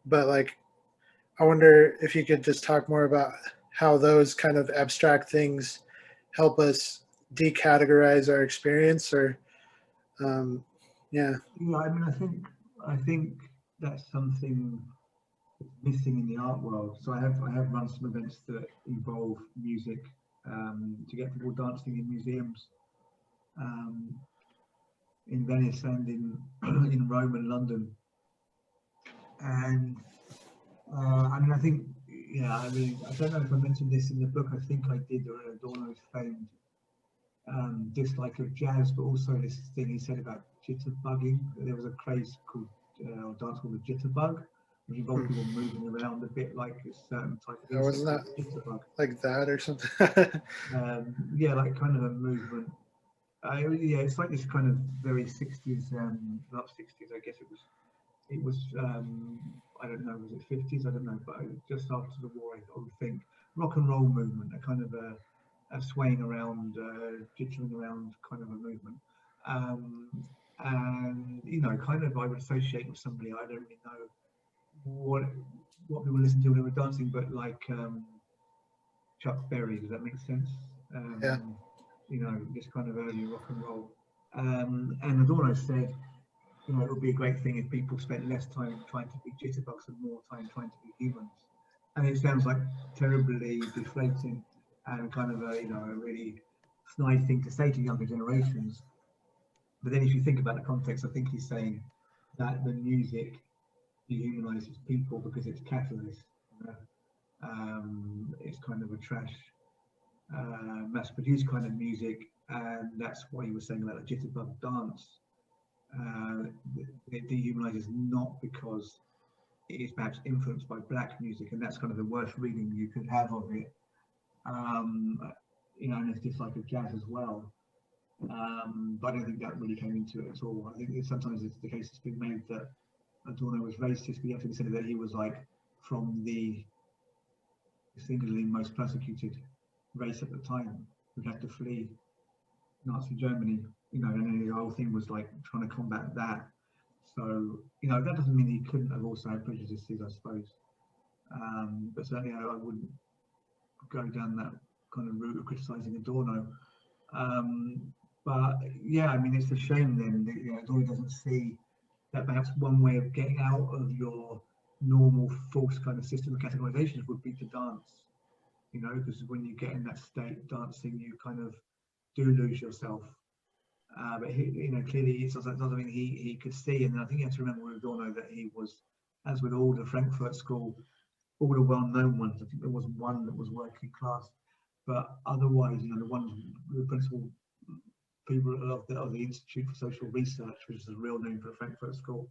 But like I wonder if you could just talk more about how those kind of abstract things help us decategorize our experience, or yeah. Yeah, I mean, I think that's something missing in the art world. So I have run some events that involve music to get people dancing in museums in Venice and in Rome and London. And I mean, I think, I don't know if I mentioned this in the book. I think I did. Adorno's famed dislike of jazz, but also this thing he said about jitterbugging. There was a craze called dance called the jitterbug, which involved people moving around a bit like a certain type of insect. Wasn't that jitterbug? Like that or something? Yeah, like kind of a movement. It's like this kind of very 60s, not 60s, I guess it was I don't know, was it 50s? I don't know, but just after the war, I would think rock and roll movement, a kind of a swaying around, jittering around kind of a movement. And kind of I would associate with somebody, I don't really know what people listen to when they were dancing, but like Chuck Berry, does that make sense? Yeah. This kind of early rock and roll. And Adorno said, it would be a great thing if people spent less time trying to be jitterbugs and more time trying to be humans. And it sounds like terribly deflating and kind of a really snide thing to say to younger generations. But then if you think about the context, I think he's saying that the music dehumanizes people because it's catalyst. It's kind of a trash, mass-produced kind of music, and that's what he was saying about the jitterbug dance. It dehumanizes not because it is perhaps influenced by black music, and that's kind of the worst reading you could have of it. And it's dislike of jazz as well. But I don't think that really came into it at all. I think sometimes it's the case it's been made that Adorno was racist, but you have to consider that he was like from the singularly most persecuted race at the time, who had to flee Nazi Germany, and then the whole thing was like trying to combat that. So, that doesn't mean he couldn't have also had prejudices, I suppose. But certainly I wouldn't go down that kind of route of criticizing Adorno. But yeah, I mean, it's a shame then that, you know, Adorno doesn't see that perhaps one way of getting out of your normal false kind of system of categorizations would be to dance, you know, because when you get in that state dancing, you kind of do lose yourself. But he, you know, clearly it's something he could see. And I think you have to remember with Adorno that he was, as with all the Frankfurt School, all the well-known ones, I think there was one that was working class, but otherwise, you know, the ones, the principal people of the Institute for Social Research, which is the real name for the Frankfurt School,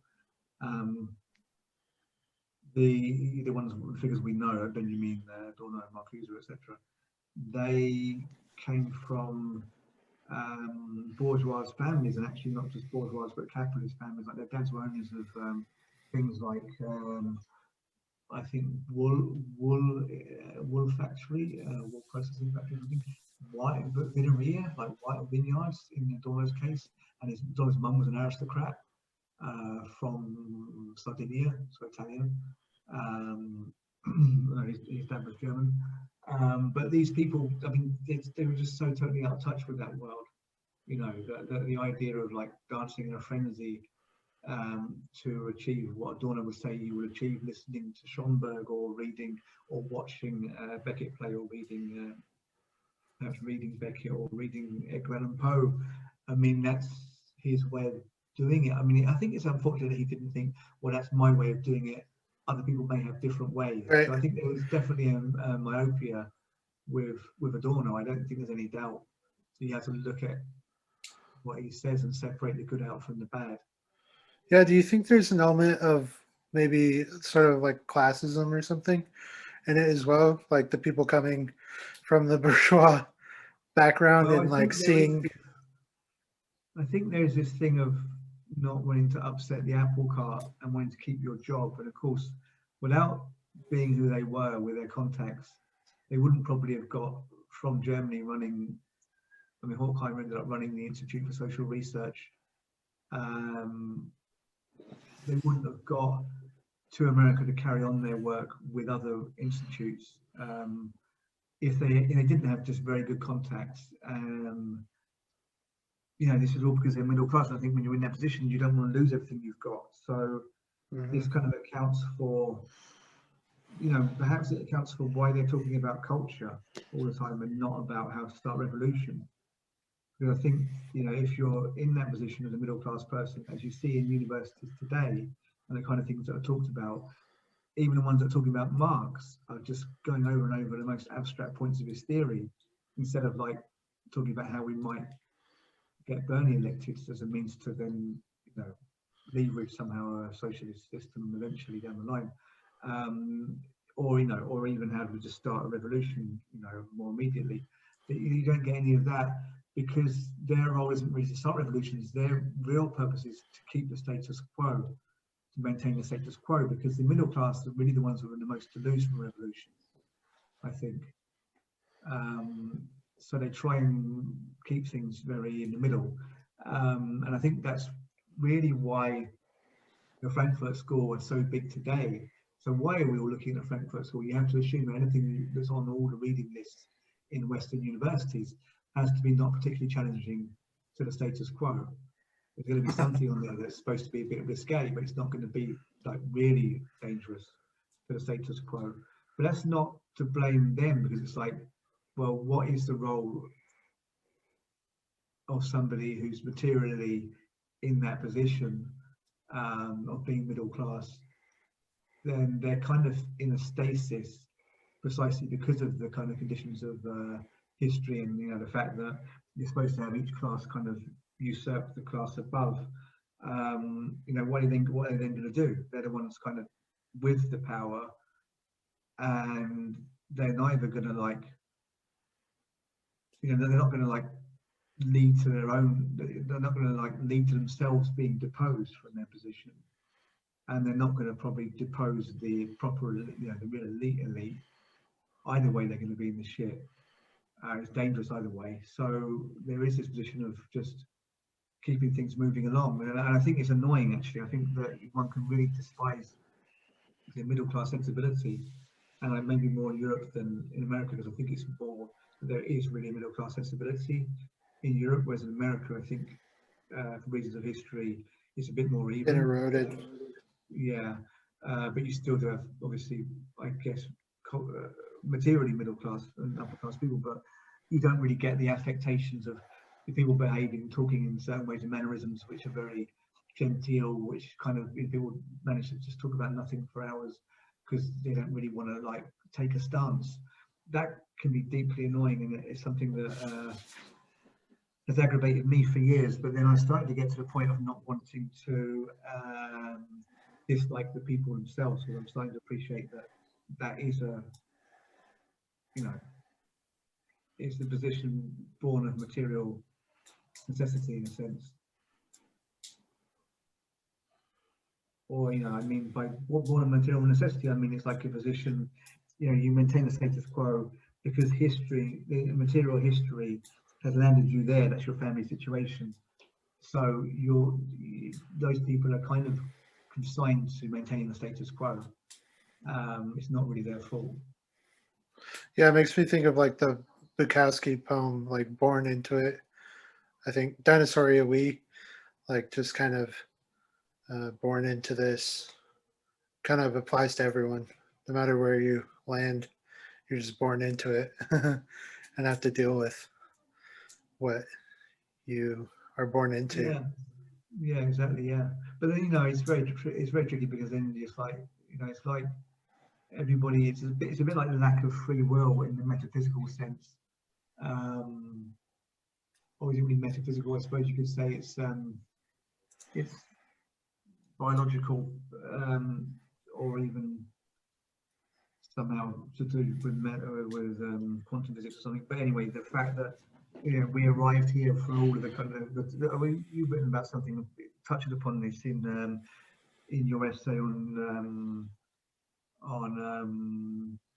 the ones, the figures we know, Benjamin, Adorno, Marcuse, etc., they came from bourgeois families, and actually not just bourgeois but capitalist families. Like their dads were owners of things like I think wool factory, wool processing factory, I think, white vineria, like white vineyards in Adorno's case, and Adorno's mum was an aristocrat from Sardinia, so Italian. His dad was German. But these people, I mean, they were just so totally out of touch with that world. You know, the idea of like dancing in a frenzy to achieve what Adorno would say you would achieve listening to Schönberg or reading or watching Beckett play or reading perhaps reading Beckett or reading Edgar Allan Poe. I mean, that's his way of doing it. I mean, I think it's unfortunate that he didn't think, well, that's my way of doing it. Other people may have different ways. Right. So I think there was definitely a myopia with Adorno. I don't think there's any doubt. So you have to look at what he says and separate the good out from the bad. Yeah, do you think there's an element of maybe sort of like classism or something in it as well? Like the people coming from the bourgeois background Well, and like seeing. I think there's this thing of not wanting to upset the apple cart and wanting to keep your job. And of course, without being who they were with their contacts, they wouldn't probably have got from Germany running. I mean, Horkheimer ended up running the Institute for Social Research. They wouldn't have got to America to carry on their work with other institutes if they didn't have just very good contacts. You know, this is all because they're middle class. And I think when you're in that position, you don't want to lose everything you've got. So this kind of accounts for, you know, perhaps it accounts for why they're talking about culture all the time and not about how to start revolution. Because I think, you know, if you're in that position as a middle class person, as you see in universities today, and the kind of things that are talked about, even the ones that are talking about Marx are just going over and over the most abstract points of his theory, instead of like talking about how we might get Bernie elected as a means to then, you know, leverage somehow a socialist system eventually down the line, or, you know, or even how to just start a revolution, you know, more immediately. You don't get any of that because their role isn't really to start revolutions. Their real purpose is to keep the status quo, to maintain the status quo, because the middle class are really the ones who are the most to lose from revolutions, I think. So they try and keep things very in the middle. And I think that's really why the Frankfurt School is so big today. So why are we all looking at Frankfurt School? You have to assume that anything that's on all the reading lists in Western universities has to be not particularly challenging to the status quo. There's going to be something on there that's supposed to be a bit risque, but it's not going to be like really dangerous to the status quo. But that's not to blame them, because it's like, well, what is the role of somebody who's materially in that position of being middle class? Then they're kind of in a stasis precisely because of the kind of conditions of history, and, you know, the fact that you're supposed to have each class kind of usurp the class above. You know, what are they then going to do? They're the ones kind of with the power, and they're neither going to, like, you know, they're not going to like lead to their own, they're not going to like lead to themselves being deposed from their position, and they're not going to probably depose the proper, you know, the real elite. Either way, they're going to be in the shit. It's dangerous either way. So there is this position of just keeping things moving along, and I think it's annoying, actually. I think that one can really despise the middle class sensibility, and like maybe more in Europe than in America, because I think it's more, there is really a middle class sensibility, in Europe, whereas in America, I think for reasons of history, it's a bit more even. Been eroded. Yeah, but you still do have, obviously, I guess, materially middle class and upper class people, but you don't really get the affectations of the people behaving, talking in certain ways and mannerisms which are very genteel, which kind of people manage to just talk about nothing for hours because they don't really want to like take a stance. That can be deeply annoying, and it's something that has aggravated me for years. But then I started to get to the point of not wanting to dislike the people themselves, because I'm starting to appreciate that that is a, you know, it's the position born of material necessity in a sense. Or, you know, I mean, by what born of material necessity, I mean, it's like a position, you know, you maintain the status quo because history, the material history has landed you there. That's your family situation. So those people are kind of consigned to maintaining the status quo. It's not really their fault. Yeah, it makes me think of like the Bukowski poem, like Born Into It. I think Dinosauria We, like just kind of born into this, kind of applies to everyone. No matter where you land, you're just born into it and have to deal with what you are born into. Yeah, exactly. Yeah, but then, you know, it's very tricky because then it's like, you know, it's like everybody. It's a bit like the lack of free will in the metaphysical sense. Or is it really metaphysical? I suppose you could say it's biological, or even somehow to do with quantum physics or something. But anyway, the fact that, you know, we arrived here for all of the kind of you've written about something, touching upon this in your essay on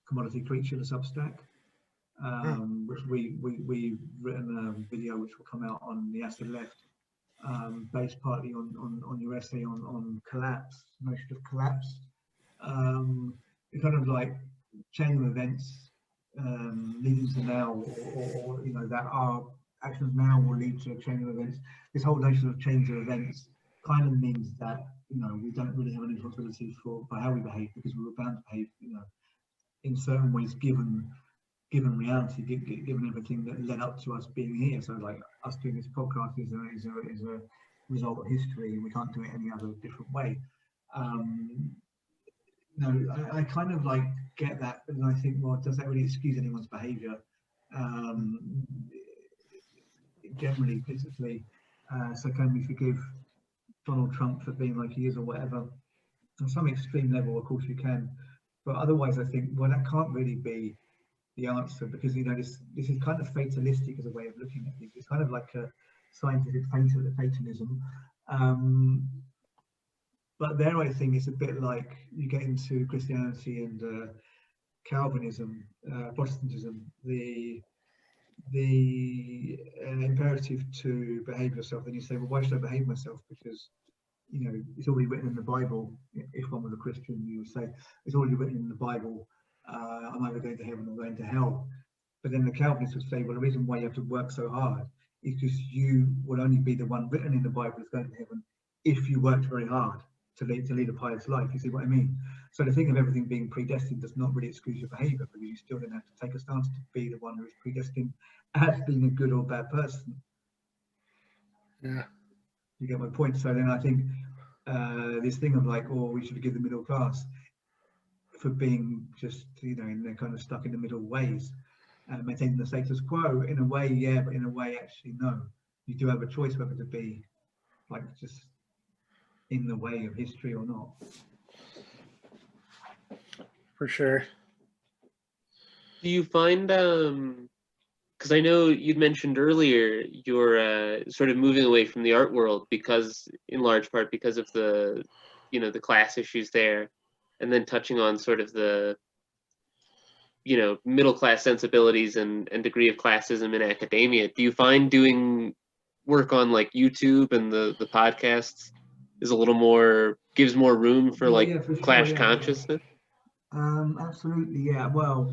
commodity creature, the Substack, which we've written a video which will come out on the Acid Left, based partly on your essay on collapse, notion of collapse. The kind of like chain of events leading to now, or you know, that our actions now will lead to a chain of events. This whole notion of change of events kind of means that, you know, we don't really have any responsibility for how we behave, because we were bound to behave, you know, in certain ways given reality, given everything that led up to us being here. So like us doing this podcast is a result of history. We can't do it any other different way. No, I kind of like get that, and I think, well, does that really excuse anyone's behaviour? Generally, politically, so can we forgive Donald Trump for being like he is or whatever? On some extreme level, of course you can, but otherwise, I think, well, that can't really be the answer, because, you know, this is kind of fatalistic as a way of looking at things. It's kind of like a scientific fatalism. But there, I think it's a bit like you get into Christianity and Calvinism, Protestantism, the imperative to behave yourself. Then you say, well, why should I behave myself? Because, you know, it's already written in the Bible. If one was a Christian, you would say it's already written in the Bible. I'm either going to heaven or going to hell. But then the Calvinists would say, well, the reason why you have to work so hard is because you will only be the one written in the Bible that's going to heaven if you worked very hard to lead a pious life. You see what I mean? So the thing of everything being predestined does not really excuse your behaviour, because you still don't have to take a stance to be the one who is predestined as being a good or bad person. Yeah. You get my point? So then I think this thing of like, oh, we should forgive the middle class for being just, you know, in their kind of stuck in the middle ways, and maintaining the status quo, in a way, yeah, but in a way, actually, no. You do have a choice whether to be like just in the way of history or not. For sure. Do you find, because I know you'd mentioned earlier you're sort of moving away from the art world because, in large part, because of the, you know, the class issues there, and then touching on sort of the, you know, middle class sensibilities and degree of classism in academia. Do you find doing work on like YouTube and the podcasts is a little more, gives more room for like for class sure, consciousness? Absolutely, yeah. Well,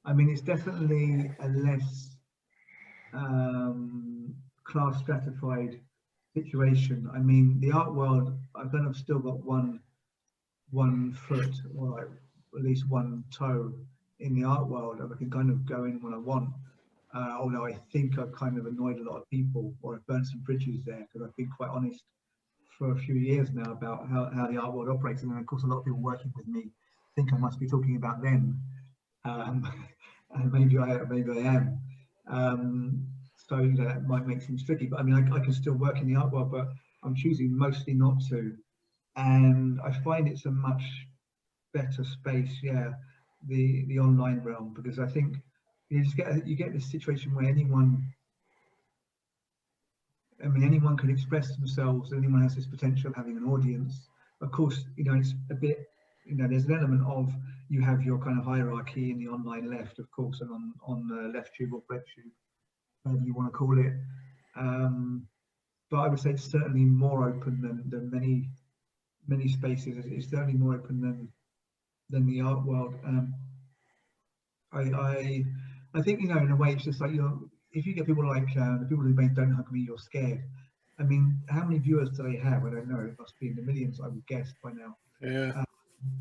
I mean, it's definitely a less class stratified situation. I mean, the art world, I've kind of still got one foot, or like at least one toe in the art world, and I can kind of go in when I want. Although I think I've kind of annoyed a lot of people, or I've burnt some bridges there, because I've been quite honest for a few years now about how the art world operates, and then of course a lot of people working with me think I must be talking about them, and maybe I am. So you know, that might make things tricky, but I mean, I can still work in the art world, but I'm choosing mostly not to, and I find it's a much better space, yeah, the online realm, because I think you get this situation where anyone can express themselves. Anyone has this potential of having an audience. Of course, you know, it's a bit, you know, there's an element of, you have your kind of hierarchy in the online left, of course, and on the left tube or right tube, whatever you want to call it. But I would say it's certainly more open than many spaces. It's certainly more open than the art world. I think, you know, in a way, it's just like, you know, if you get people like the people who make Don't Hug Me, You're Scared. I mean, how many viewers do they have? I don't know. It must be in the millions, I would guess, by now. Yeah.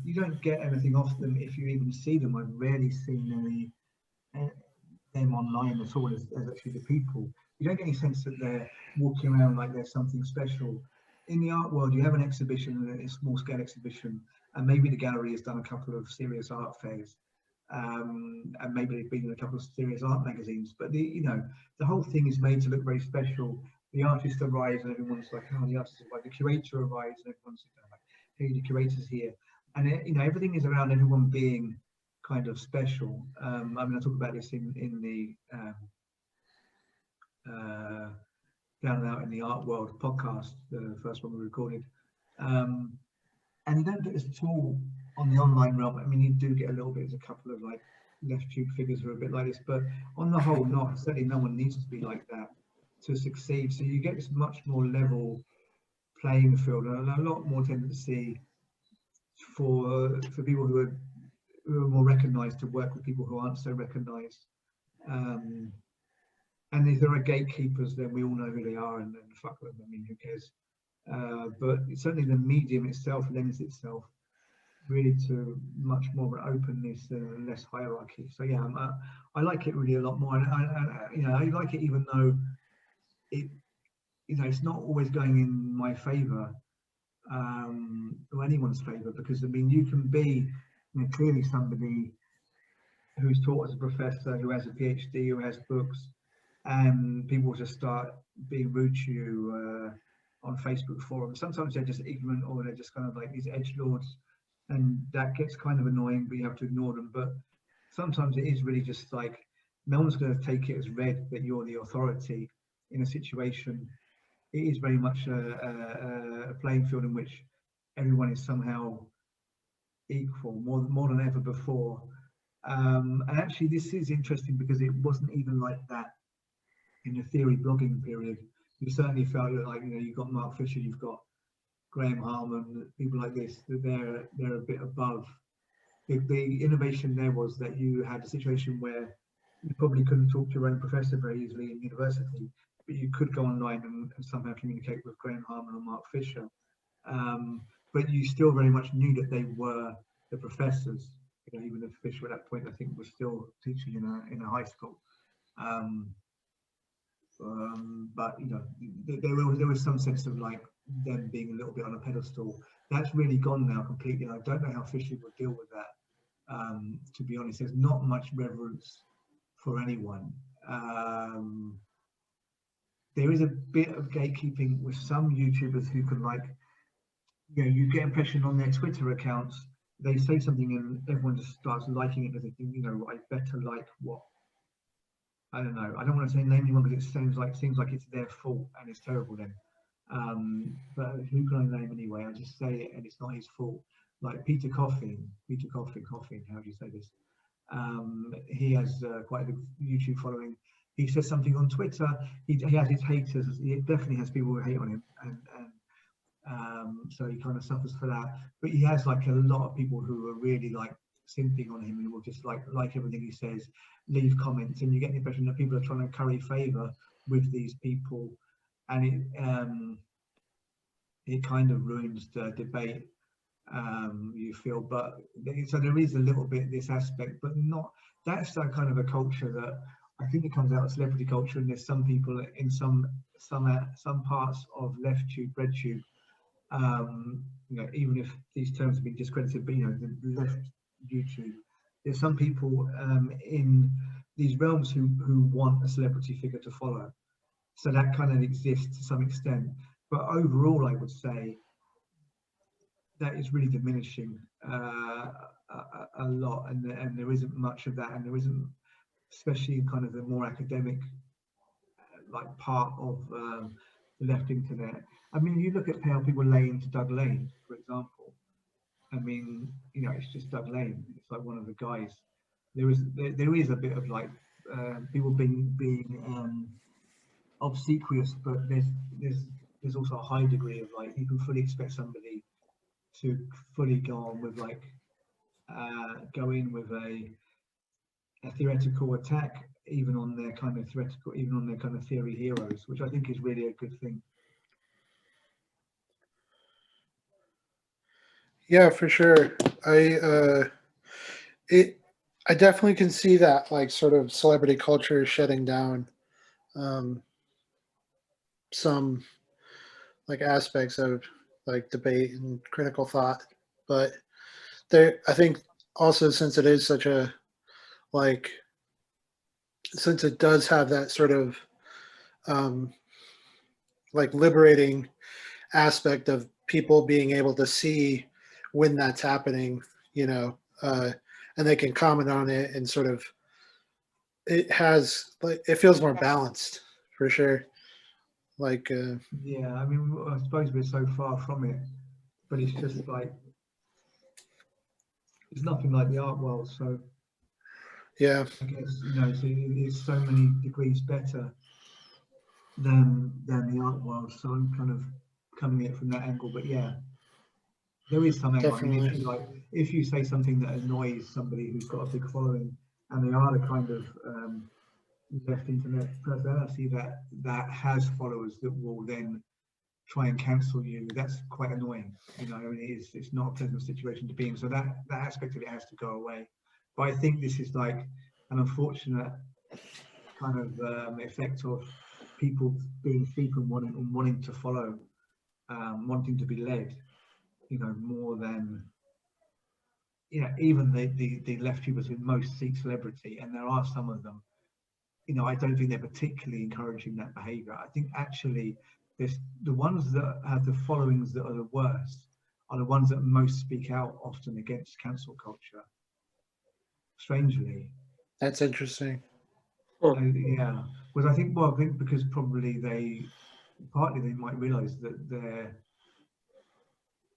You don't get anything off them if you even see them. I've rarely seen them online at all as actually the people. You don't get any sense that they're walking around like there's something special. In the art world, you have an exhibition, a small scale exhibition, and maybe the gallery has done a couple of serious art fairs. And maybe they've been in a couple of serious art magazines, but you know, the whole thing is made to look very special. The artist arrives and everyone's like, oh, the artist arrived. The curator arrives and everyone's like, hey, the curator's here. And you know, everything is around everyone being kind of special. I mean, I talk about this in the Down and Out in the Art World podcast, the first one we recorded. And you don't get this at all on the online realm. I mean, you do get a little bit. There's a couple of like left tube figures who are a bit like this, but on the whole, not. Certainly no one needs to be like that to succeed. So you get this much more level playing field, and a lot more tendency for people who are more recognized to work with people who aren't so recognized. And if there are gatekeepers, then we all know who they are, and then fuck them. I mean, who cares? But certainly the medium itself lends itself really to much more openness and less hierarchy. So yeah, I like it really a lot more, and you know, I like it even though it, you know, it's not always going in my favor, or anyone's favor, because I mean, you can be, you know, clearly somebody who's taught as a professor, who has a PhD, who has books, and people just start being rude to you on Facebook forums. Sometimes they're just ignorant, or they're just kind of like these edgelords, and that gets kind of annoying, but you have to ignore them. But sometimes it is really just like, no one's going to take it as read that you're the authority in a situation. It is very much a playing field in which everyone is somehow equal, more than ever before. And actually, this is interesting because it wasn't even like that in the theory blogging period. You certainly felt like, you know, you've got Mark Fisher, you've got Graham Harman, people like this, that they're a bit above. The innovation there was that you had a situation where you probably couldn't talk to your own professor very easily in university, but you could go online and somehow communicate with Graham Harman or Mark Fisher. But you still very much knew that they were the professors. You know, even if Fisher at that point, I think, was still teaching in a high school. But you know, there was some sense of like them being a little bit on a pedestal. That's really gone now completely. And I don't know how Fisher would deal with that. To be honest, there's not much reverence for anyone. There is a bit of gatekeeping with some YouTubers who can, like, you know, you get impression on their Twitter accounts, they say something and everyone just starts liking it, and thinking, you know, I better like what, I don't know, I don't want to say name anyone because it seems like it's their fault and it's terrible then. But who can I name anyway? I just say it and it's not his fault. Like Peter Coffin, how do you say this? He has quite a big YouTube following. He says something on Twitter, he has his haters. He definitely has people who hate on him, and so he kind of suffers for that. But he has like a lot of people who are really like simping on him and will just like everything he says, leave comments, and you get the impression that people are trying to curry favor with these people, and it kind of ruins the debate, you feel. But so there is a little bit this aspect, but not, that's that kind of a culture that I think it comes out of celebrity culture, and there's some people in some parts of left tube, red tube, you know, even if these terms have been discredited, but you know, the left YouTube, there's some people in these realms who want a celebrity figure to follow. So that kind of exists to some extent. But overall, I would say that is really diminishing a lot, and there isn't much of that, and there isn't, especially in kind of the more academic like part of the left internet. I mean, you look at how people lay into Doug Lane, for example. I mean, you know, it's just Doug Lane. It's like one of the guys. There is a bit of like people being obsequious, but there's also a high degree of like, you can fully expect somebody to fully go on with like go in with a theoretical attack, even on their kind of theoretical, even on their kind of theory heroes, which I think is really a good thing. Yeah, for sure. I definitely can see that, like, sort of celebrity culture shutting down some like aspects of like debate and critical thought. But there, I think also, since it is such a like, since it does have that sort of like liberating aspect of people being able to see when that's happening, you know, and they can comment on it, and sort of, it has like, it feels more balanced for sure. Like Yeah, I mean, I suppose we're so far from it, but it's just like, it's nothing like the art world. So yeah, I guess, you know, it's so many degrees better than the art world. So I'm kind of coming at it from that angle. But yeah, there is some angle. I mean, definitely. if you say something that annoys somebody who's got a big following, and they are the kind of left internet personality that has followers that will then try and cancel you, that's quite annoying. You know, I mean, it's not a pleasant situation to be in. So that aspect of it has to go away. But I think this is like an unfortunate kind of effect of people being sheep and wanting to follow, wanting to be led, you know, more than, you know, even the left tubers who most seek celebrity, and there are some of them, you know, I don't think they're particularly encouraging that behavior. I think actually there's the ones that have the followings that are the worst are the ones that most speak out often against cancel culture, strangely. That's interesting. Huh. Yeah, because I think, well, I think because probably partly they might realize that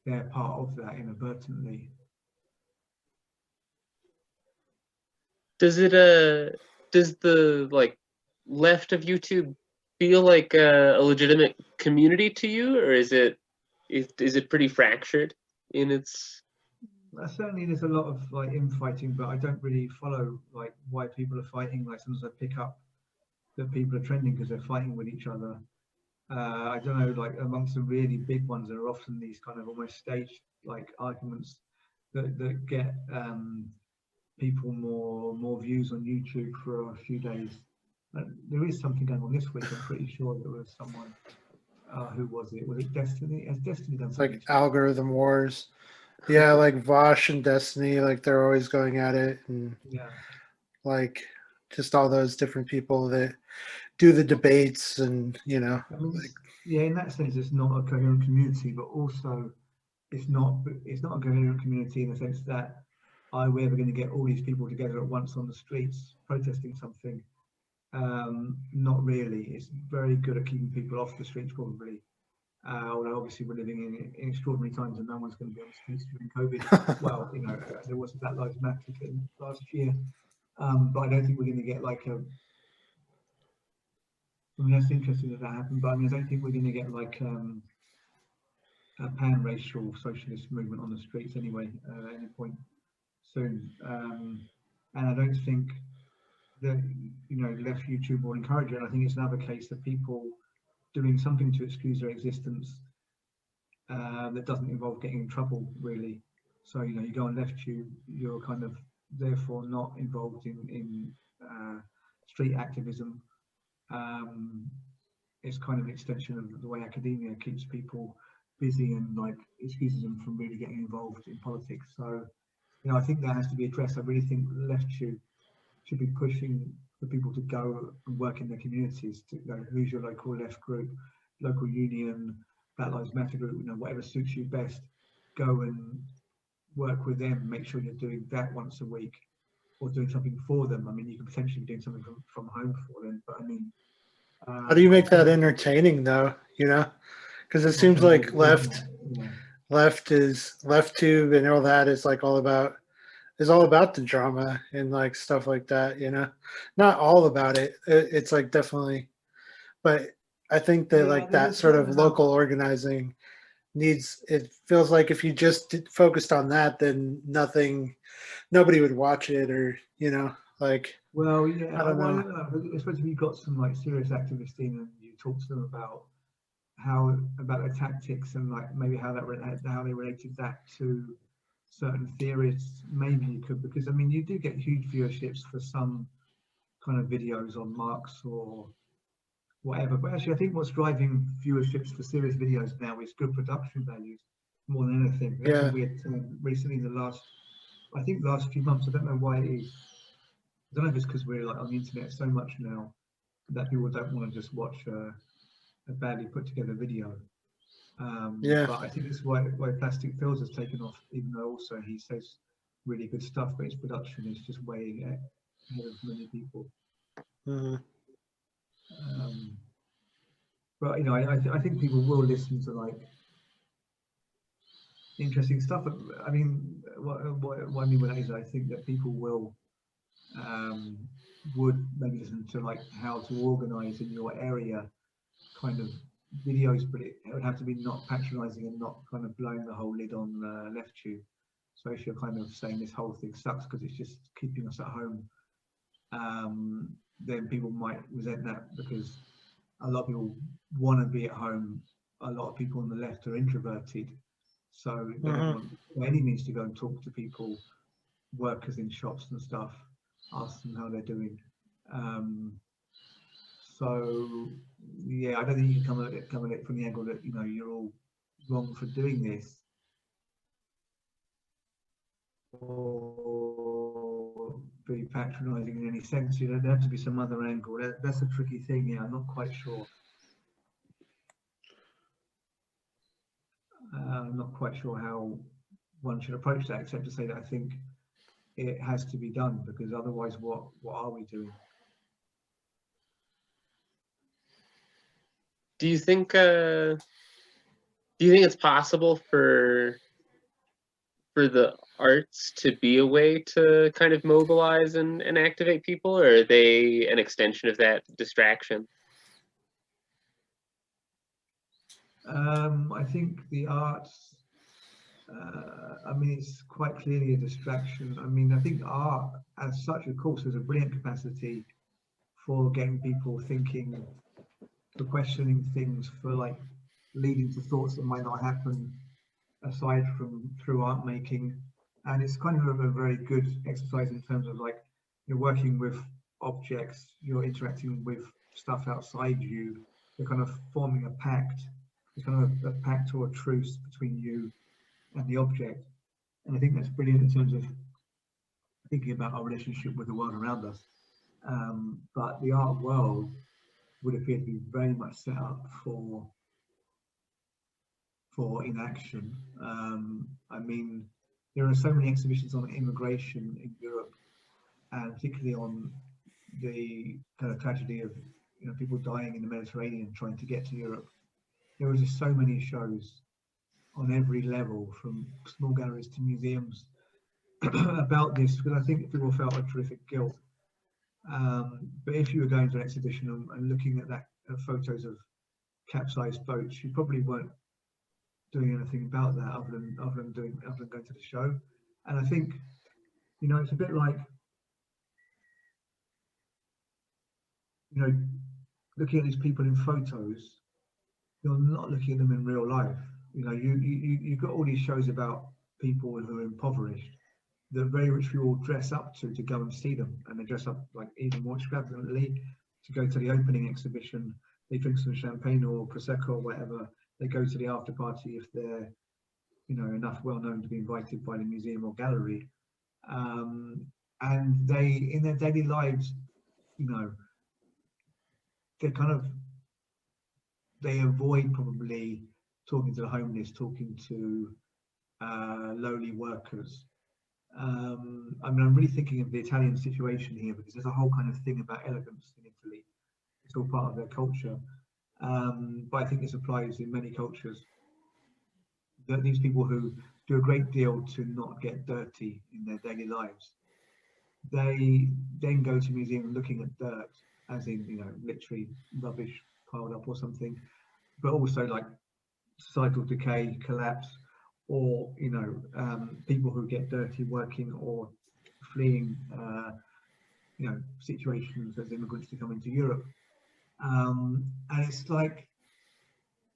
they're part of that inadvertently. Does the like left of YouTube feel like a legitimate community to you, or is it pretty fractured in its? Certainly there's a lot of like infighting, but I don't really follow like why people are fighting. Like sometimes I pick up that people are trending because they're fighting with each other. I don't know, like amongst the really big ones, there are often these kind of almost staged like arguments that get people more views on YouTube for a few days. There is something going on this week. I'm pretty sure there was someone. Who was it? Was it Destiny? Has Destiny done something? Like algorithm wars. Yeah, like Vosh and Destiny, like they're always going at it, and Yeah. like just all those different people that do the debates, and you know, I mean, like, yeah, in that sense, it's not a coherent community, but also it's not a coherent community in the sense that we're ever going to get all these people together at once on the streets protesting something. Not really. It's very good at keeping people off the streets, probably. Although obviously we're living in extraordinary times and no one's going to be on the streets during COVID. Well, you know, there was that Lives Matter thing last year, but I don't think we're going to get like a. I mean, that's interesting that happened, but I mean, I don't think we're going to get like a pan-racial socialist movement on the streets anyway at any point soon. And I don't think that left YouTube will encourage it. And I think it's another case of people doing something to excuse their existence that doesn't involve getting in trouble, really. So you go on LeftTube, you're kind of therefore not involved in street activism. It's kind of an extension of the way academia keeps people busy and like excuses them from really getting involved in politics. So I think that has to be addressed. I really think LeftTube should be pushing for people to go and work in their communities. To who's your local left group, local union, Black Lives Matter group, whatever suits you best. Go and work with them. Make sure you're doing that once a week, or doing something for them. I mean, you could potentially be doing something from home for them. But I mean, How do you make that entertaining, though? Because it seems like LeftTube and all that is like all about the drama and like stuff like that. Not all about it. It's like definitely, but I think that like that sort of local organizing needs. It feels like if you just focused on that, then nobody would watch it, or like. Well, yeah, I don't know. Especially if you've got some like serious activists in and you talk to them about their tactics and like maybe how they related that to certain theorists. Maybe you could, because I mean you do get huge viewerships for some kind of videos on Marx or whatever. But actually, I think what's driving viewerships for serious videos now is good production values more than anything. That's a weird term recently in the last few months. I don't know why it is. I don't know if it's because we're like on the internet so much now that people don't want to just watch a badly put together video. But I think that's why Plastic Pills has taken off, even though also he says really good stuff, but his production is just way ahead of many people. Mm-hmm. But I think people will listen to like interesting stuff. I mean, what I mean by that is I think that people would maybe listen to like how to organize in your area kind of videos, but it would have to be not patronizing and not kind of blowing the whole lid on LeftTube. So if you're kind of saying this whole thing sucks because it's just keeping us at home, then people might resent that, because a lot of people want to be at home. A lot of people on the left are introverted, so they don't want by any means to go and talk to people, workers in shops and stuff, ask them how they're doing. So yeah, I don't think you can come at it from the angle that you're all wrong for doing this, or be patronising in any sense. There have to be some other angle. That's a tricky thing. Yeah, I'm not quite sure. I'm not quite sure how one should approach that, except to say that I think it has to be done, because otherwise, what are we doing? Do you think it's possible for the arts to be a way to kind of mobilize and activate people, or are they an extension of that distraction? I think the arts, I mean, it's quite clearly a distraction. I mean, I think art as such, of course, has a brilliant capacity for getting people thinking, for questioning things, for like leading to thoughts that might not happen aside from through art making. And it's kind of a very good exercise in terms of like you're working with objects, you're interacting with stuff outside you, you're kind of forming a pact. It's kind of a pact or a truce between you and the object. And I think that's brilliant in terms of thinking about our relationship with the world around us. But the art world would appear to be very much set up for inaction. I mean, there are so many exhibitions on immigration in Europe, and particularly on the kind of tragedy of people dying in the Mediterranean trying to get to Europe. There were just so many shows on every level, from small galleries to museums, about this, because I think people felt a terrific guilt. But if you were going to an exhibition and looking at photos of capsized boats, you probably weren't doing anything about that other than going to the show. And I think it's a bit like you know, looking at these people in photos, you're not looking at them in real life. You know, you've got all these shows about people who are impoverished that very rich people dress up to go and see them, and they dress up like even more extravagantly to go to the opening exhibition. They drink some champagne or prosecco or whatever. They go to the after party if they're, you know, enough well known to be invited by the museum or gallery. And they, in their daily lives, you know, they avoid probably talking to the homeless, talking to lowly workers. I mean, I'm really thinking of the Italian situation here, because there's a whole kind of thing about elegance in Italy. It's all part of their culture. But I think this applies in many cultures. That these people who do a great deal to not get dirty in their daily lives, they then go to museums looking at dirt, as in, you know, literally rubbish piled up or something, but also like societal decay, collapse, or, you know, people who get dirty working or fleeing, you know, situations as immigrants to come into Europe. And it's like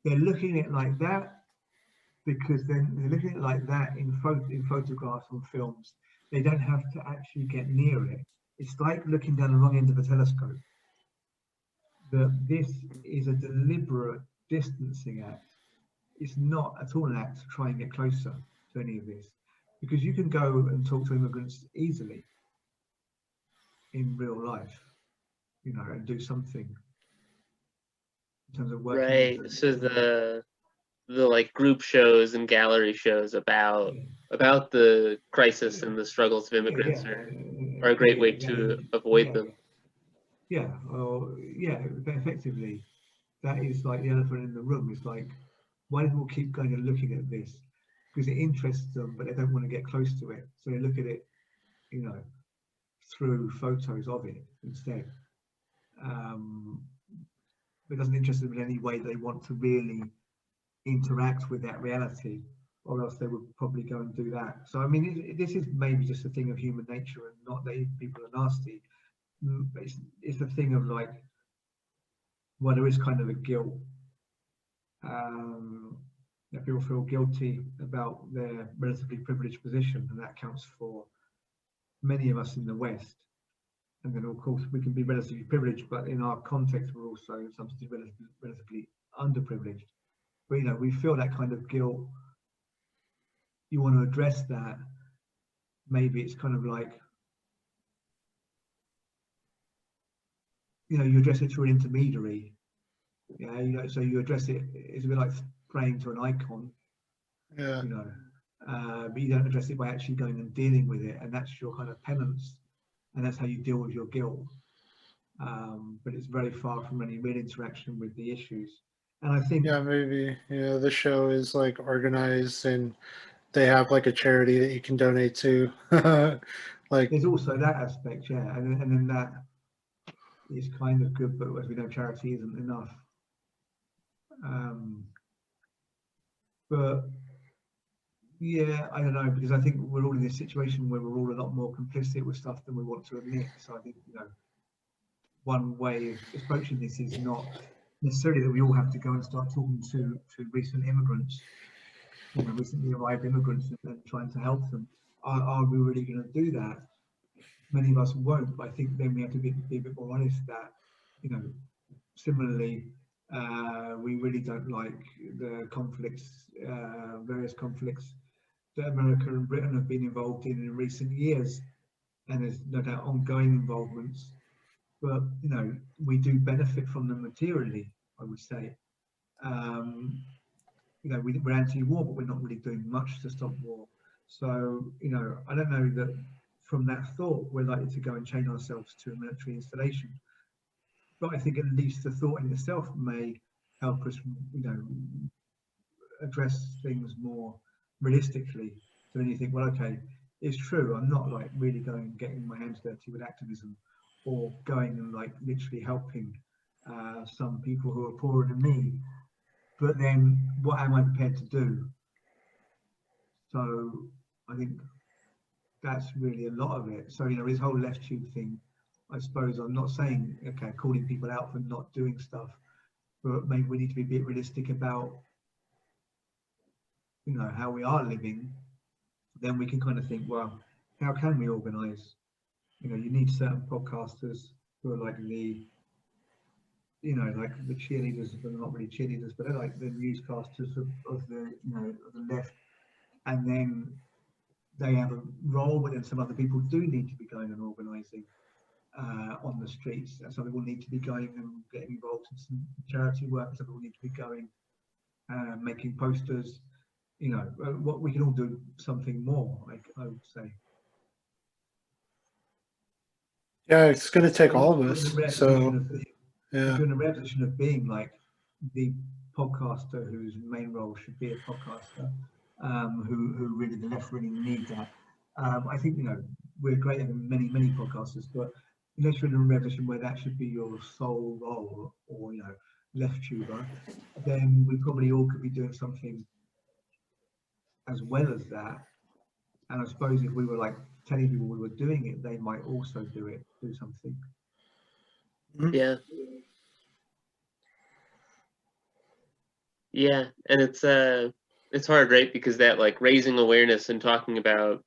they're looking at it like that, because then they're looking at it like that in photographs or films. They don't have to actually get near it. It's like looking down the wrong end of a telescope. That this is a deliberate distancing act. It's not at all an act to try and get closer to any of this, because you can go and talk to immigrants easily in real life, you know, and do something in terms of working. Right. So the like group shows and gallery shows about the crisis and the struggles of immigrants are a great way to avoid them. Yeah, well, yeah, effectively, that is like the elephant in the room. It's like, why do people keep going and looking at this? Because it interests them, but they don't want to get close to it. So they look at it, you know, through photos of it instead. It doesn't interest them in any way they want to really interact with that reality, or else they would probably go and do that. So I mean, this is maybe just a thing of human nature, and not that people are nasty. It's a thing of like, well, there is kind of a guilt. That people feel guilty about their relatively privileged position, and that counts for many of us in the West. And then, of course, we can be relatively privileged, but in our context, we're also sometimes relatively underprivileged. But, you know, we feel that kind of guilt. You want to address that. Maybe it's kind of like, you know, you address it through an intermediary. Yeah, you know, so you address it. It's a bit like praying to an icon. Yeah. You know, but you don't address it by actually going and dealing with it, and that's your kind of penance, and that's how you deal with your guilt. But it's very far from any real interaction with the issues. And I think, Yeah, maybe, you know, the show is like organized and they have like a charity that you can donate to. Like, there's also that aspect, yeah, and then that is kind of good, but as we know, charity isn't enough. But yeah, I don't know, because I think we're all in this situation where we're all a lot more complicit with stuff than we want to admit. So I think, you know, one way of approaching this is not necessarily that we all have to go and start talking to recent immigrants, you know, recently arrived immigrants, and trying to help them. Are we really going to do that? Many of us won't, but I think then we have to be a bit more honest that, you know, similarly, we really don't like the conflicts, various conflicts that America and Britain have been involved in recent years, and there's no doubt ongoing involvements. But, you know, we do benefit from them materially, I would say. You know, we're anti-war, but we're not really doing much to stop war. So, you know, I don't know that from that thought we're likely to go and chain ourselves to a military installation. But I think at least the thought in itself may help us, you know, address things more realistically. So then you think, well, okay, it's true, I'm not like really going and getting my hands dirty with activism, or going and like literally helping some people who are poorer than me. But then what am I prepared to do? So I think that's really a lot of it. So, you know, this whole left tube thing, I suppose I'm not saying, okay, calling people out for not doing stuff, but maybe we need to be a bit realistic about, you know, how we are living. Then we can kind of think, well, how can we organise? You know, you need certain podcasters who are like the, you know, like the cheerleaders, but not really cheerleaders, but they're like the newscasters of the, you know, of the left. And then they have a role, but then some other people do need to be going and organising on the streets. And some people need to be going and getting involved in some charity work. Some people need to be going, making posters. You know, what we can all do something more, like I would say. Yeah, it's going to take all of us. So, if you're in a rare position of being like the podcaster whose main role should be a podcaster, who really the left really need that. I think, you know, we're great at many podcasters, but unless you're in a rare position where that should be your sole role, or, you know, left tuber, then we probably all could be doing something as well as that. And I suppose if we were like telling people we were doing it, they might also do something. Yeah. Yeah, and it's hard, right? Because that, like, raising awareness and talking about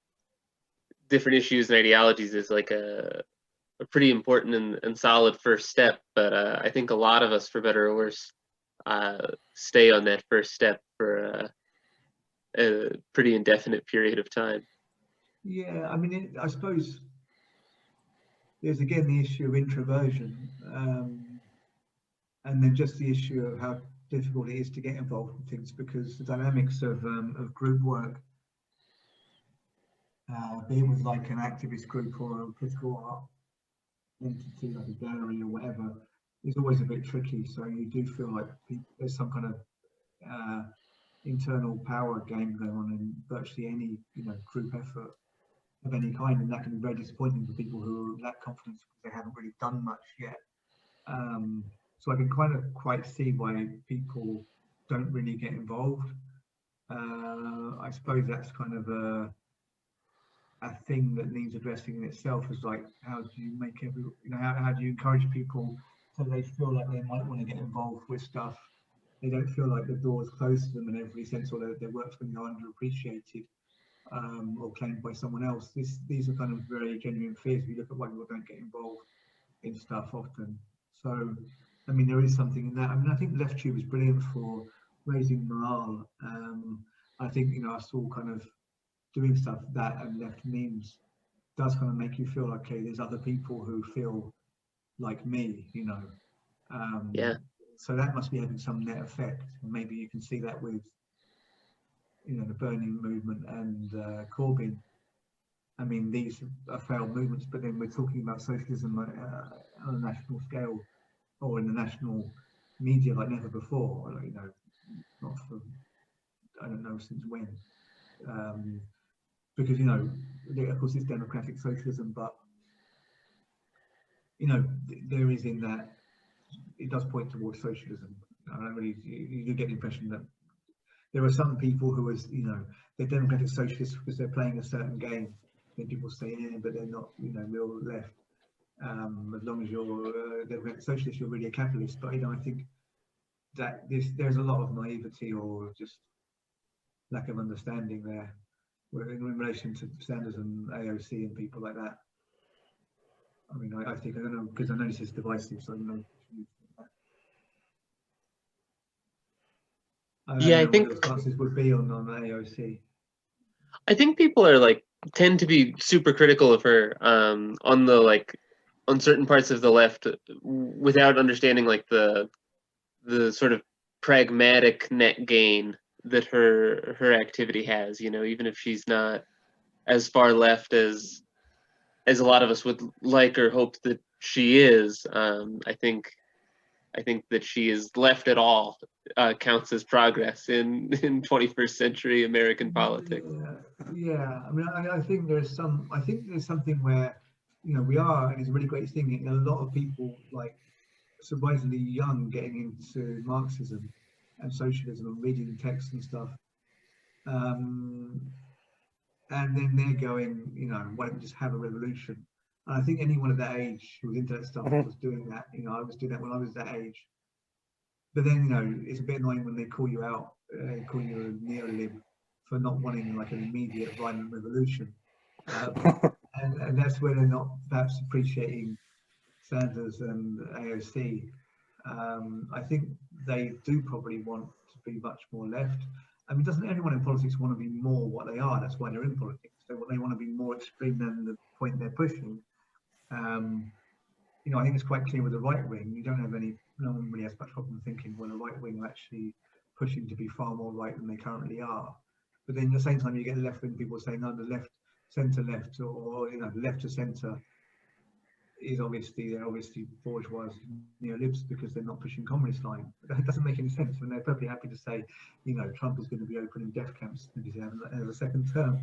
different issues and ideologies is like a pretty important and solid first step. But I think a lot of us, for better or worse, stay on that first step for a pretty indefinite period of time. Yeah, I mean, I suppose there's again the issue of introversion, and then just the issue of how difficult it is to get involved in things, because the dynamics of group work, be it with like an activist group or a political art entity like a gallery or whatever, is always a bit tricky. So you do feel like there's some kind of internal power game going on in virtually any, you know, group effort of any kind, and that can be very disappointing for people who lack confidence because they haven't really done much yet. So I can kind of quite see why people don't really get involved. I suppose that's kind of a thing that needs addressing in itself, is like, how do you make how do you encourage people so they feel like they might want to get involved with stuff? They don't feel like the door's closed to them in every sense, or their work's going to go underappreciated, or claimed by someone else. These are kind of very genuine fears if you look at why people don't get involved in stuff often. So, I mean, there is something in that. I mean, I think LeftTube is brilliant for raising morale. I think, you know, us all kind of doing stuff that and left memes does kind of make you feel like, okay, there's other people who feel like me, you know. Yeah. So that must be having some net effect. And maybe you can see that with, you know, the Burning movement and Corbyn. I mean, these are failed movements, but then we're talking about socialism on a national scale, or in the national media like never before. You know, not for, I don't know since when. Because, you know, of course it's democratic socialism, but, you know, there is in that, it does point towards socialism. I don't really, you do get the impression that there are some people who is, you know, they're democratic socialists because they're playing a certain game. Then people say, yeah, but they're not, you know, real left. As long as you're a democratic socialist, you're really a capitalist. But, you know, I think that there's a lot of naivety or just lack of understanding there in relation to Sanders and AOC and people like that. I mean, I think, I don't know, because I know this is divisive, so I don't know. Yeah, I think what the stances would be on AOC. I think people are like tend to be super critical of her on the, like, on certain parts of the left without understanding like the sort of pragmatic net gain that her activity has, you know, even if she's not as far left as a lot of us would like or hope that she is. I think that she is left at all counts as progress in 21st century American politics. Yeah. I mean, I think there's something where, you know, we are, and it's a really great thing, and a lot of people, like, surprisingly young, getting into Marxism and socialism and reading texts and stuff. And then they're going, you know, why don't we just have a revolution? And I think anyone at that age who was into that stuff Mhm. was doing that. You know, I was doing that when I was that age. But then, you know, it's a bit annoying when they call you out, call you a neolib for not wanting like an immediate violent revolution. And that's where they're not perhaps appreciating Sanders and AOC. I think they do probably want to be much more left. I mean, doesn't anyone in politics want to be more what they are? That's why they're in politics. They want to be more extreme than the point they're pushing. You know, I think it's quite clear with the right wing. You don't have no one really has much problem thinking, well, the right wing are actually pushing to be far more right than they currently are. But then at the same time, you get the left wing people saying, no, the left, centre left, or you know, left to centre is they're obviously bourgeois neolibs because they're not pushing communist line. But that doesn't make any sense when they're perfectly happy to say, you know, Trump is going to be opening death camps if he's having a second term.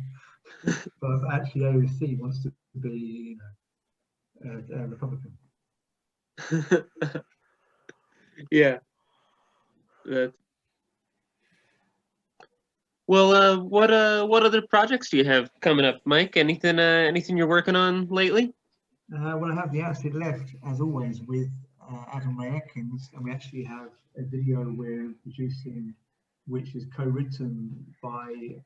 But actually, AOC wants to be, you know, a Republican. Yeah. Well, what other projects do you have coming up, Mike? Anything you're working on lately? Well, I have the Acid Left, as always, with Adam Ray Atkins, and we actually have a video we're producing, which is co-written by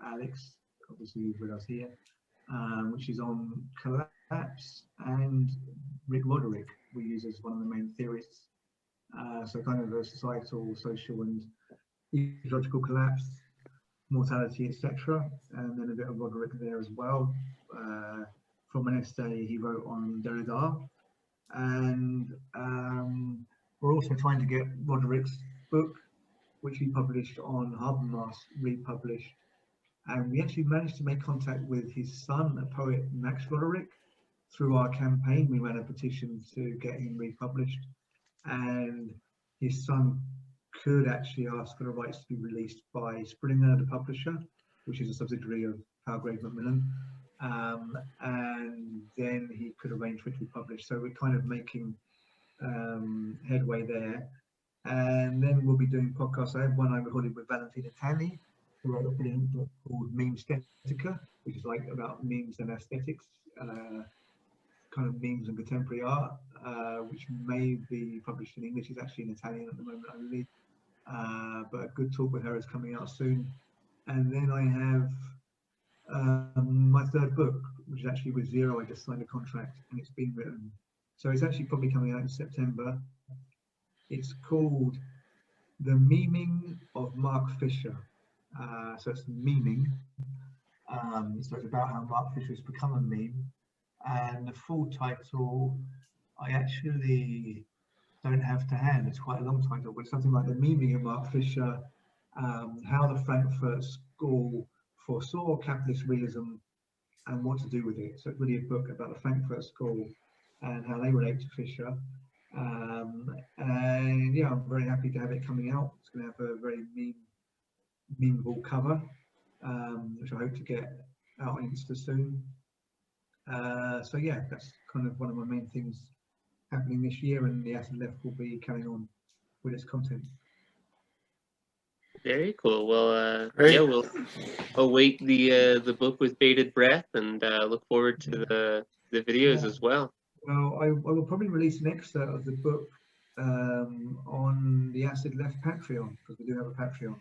Alex, obviously who's with us here, which is on collapse, and Rick Roderick we use as one of the main theorists. So kind of a societal, social, and ecological collapse, mortality, etc. And then a bit of Roderick there as well. From Manifesta, he wrote on Derrida, and we're also trying to get Roderick's book, which he published on Habermas, republished. And we actually managed to make contact with his son, a poet, Max Roderick, through our campaign. We ran a petition to get him republished, and his son could actually ask for the rights to be released by Springer, the publisher, which is a subsidiary of Palgrave Macmillan. And then he could arrange for it to be published. So we're kind of making headway there. And then we'll be doing podcasts. I have one I recorded with Valentina Tani, who wrote a brilliant book called Memestetica, which is like about memes and aesthetics, kind of memes and contemporary art, which may be published in English. It's actually in Italian at the moment only. But a good talk with her is coming out soon. And then I have my third book, which is actually with Zero. I just signed a contract and it's been written. So it's actually probably coming out in September. It's called The Memeing of Mark Fisher. So it's memeing. So it's about how Mark Fisher has become a meme. And the full title, I actually don't have to hand. It's quite a long title, but it's something like The Memeing of Mark Fisher, how the Frankfurt School foresaw capitalist realism and what to do with it. So it's really a book about the Frankfurt School and how they relate to Fisher. And yeah, I'm very happy to have it coming out. It's going to have a very memeable cover, which I hope to get out on Insta soon. So yeah, that's kind of one of my main things happening this year, and the Acid Left will be carrying on with its content. Very cool. Well, Great. yeah, we'll await the book with bated breath, and look forward to the videos as well. Well, I will probably release an excerpt of the book on the Acid Left Patreon, because we do have a Patreon,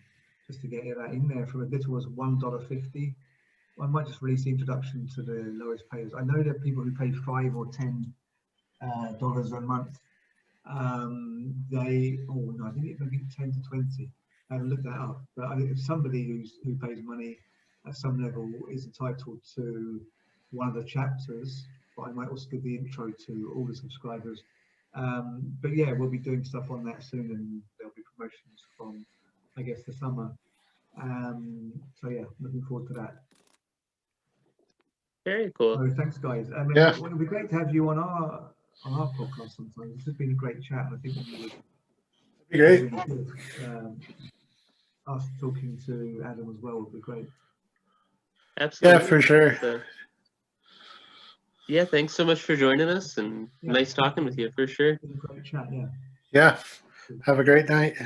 just to get that in there from as little as $1.50. I might just release the introduction to the lowest payers. I know there are people who pay $5 or $10 a month. I think it may be 10 to 20. I haven't looked that up, but I think somebody who pays money at some level is entitled to one of the chapters. But I might also give the intro to all the subscribers. But yeah, we'll be doing stuff on that soon, and there'll be promotions from, I guess, the summer. So yeah, looking forward to that. Very cool. So thanks, guys. I mean, Yeah. it would be great to have you on our podcast sometimes. This has been a great chat, and I think we would Be great. really good. Us talking to Adam as well would be great. Absolutely. Yeah, for sure. So, yeah, thanks so much for joining us, and Yeah. nice talking with you for sure. It's been a great chat, yeah. Yeah. Have a great night.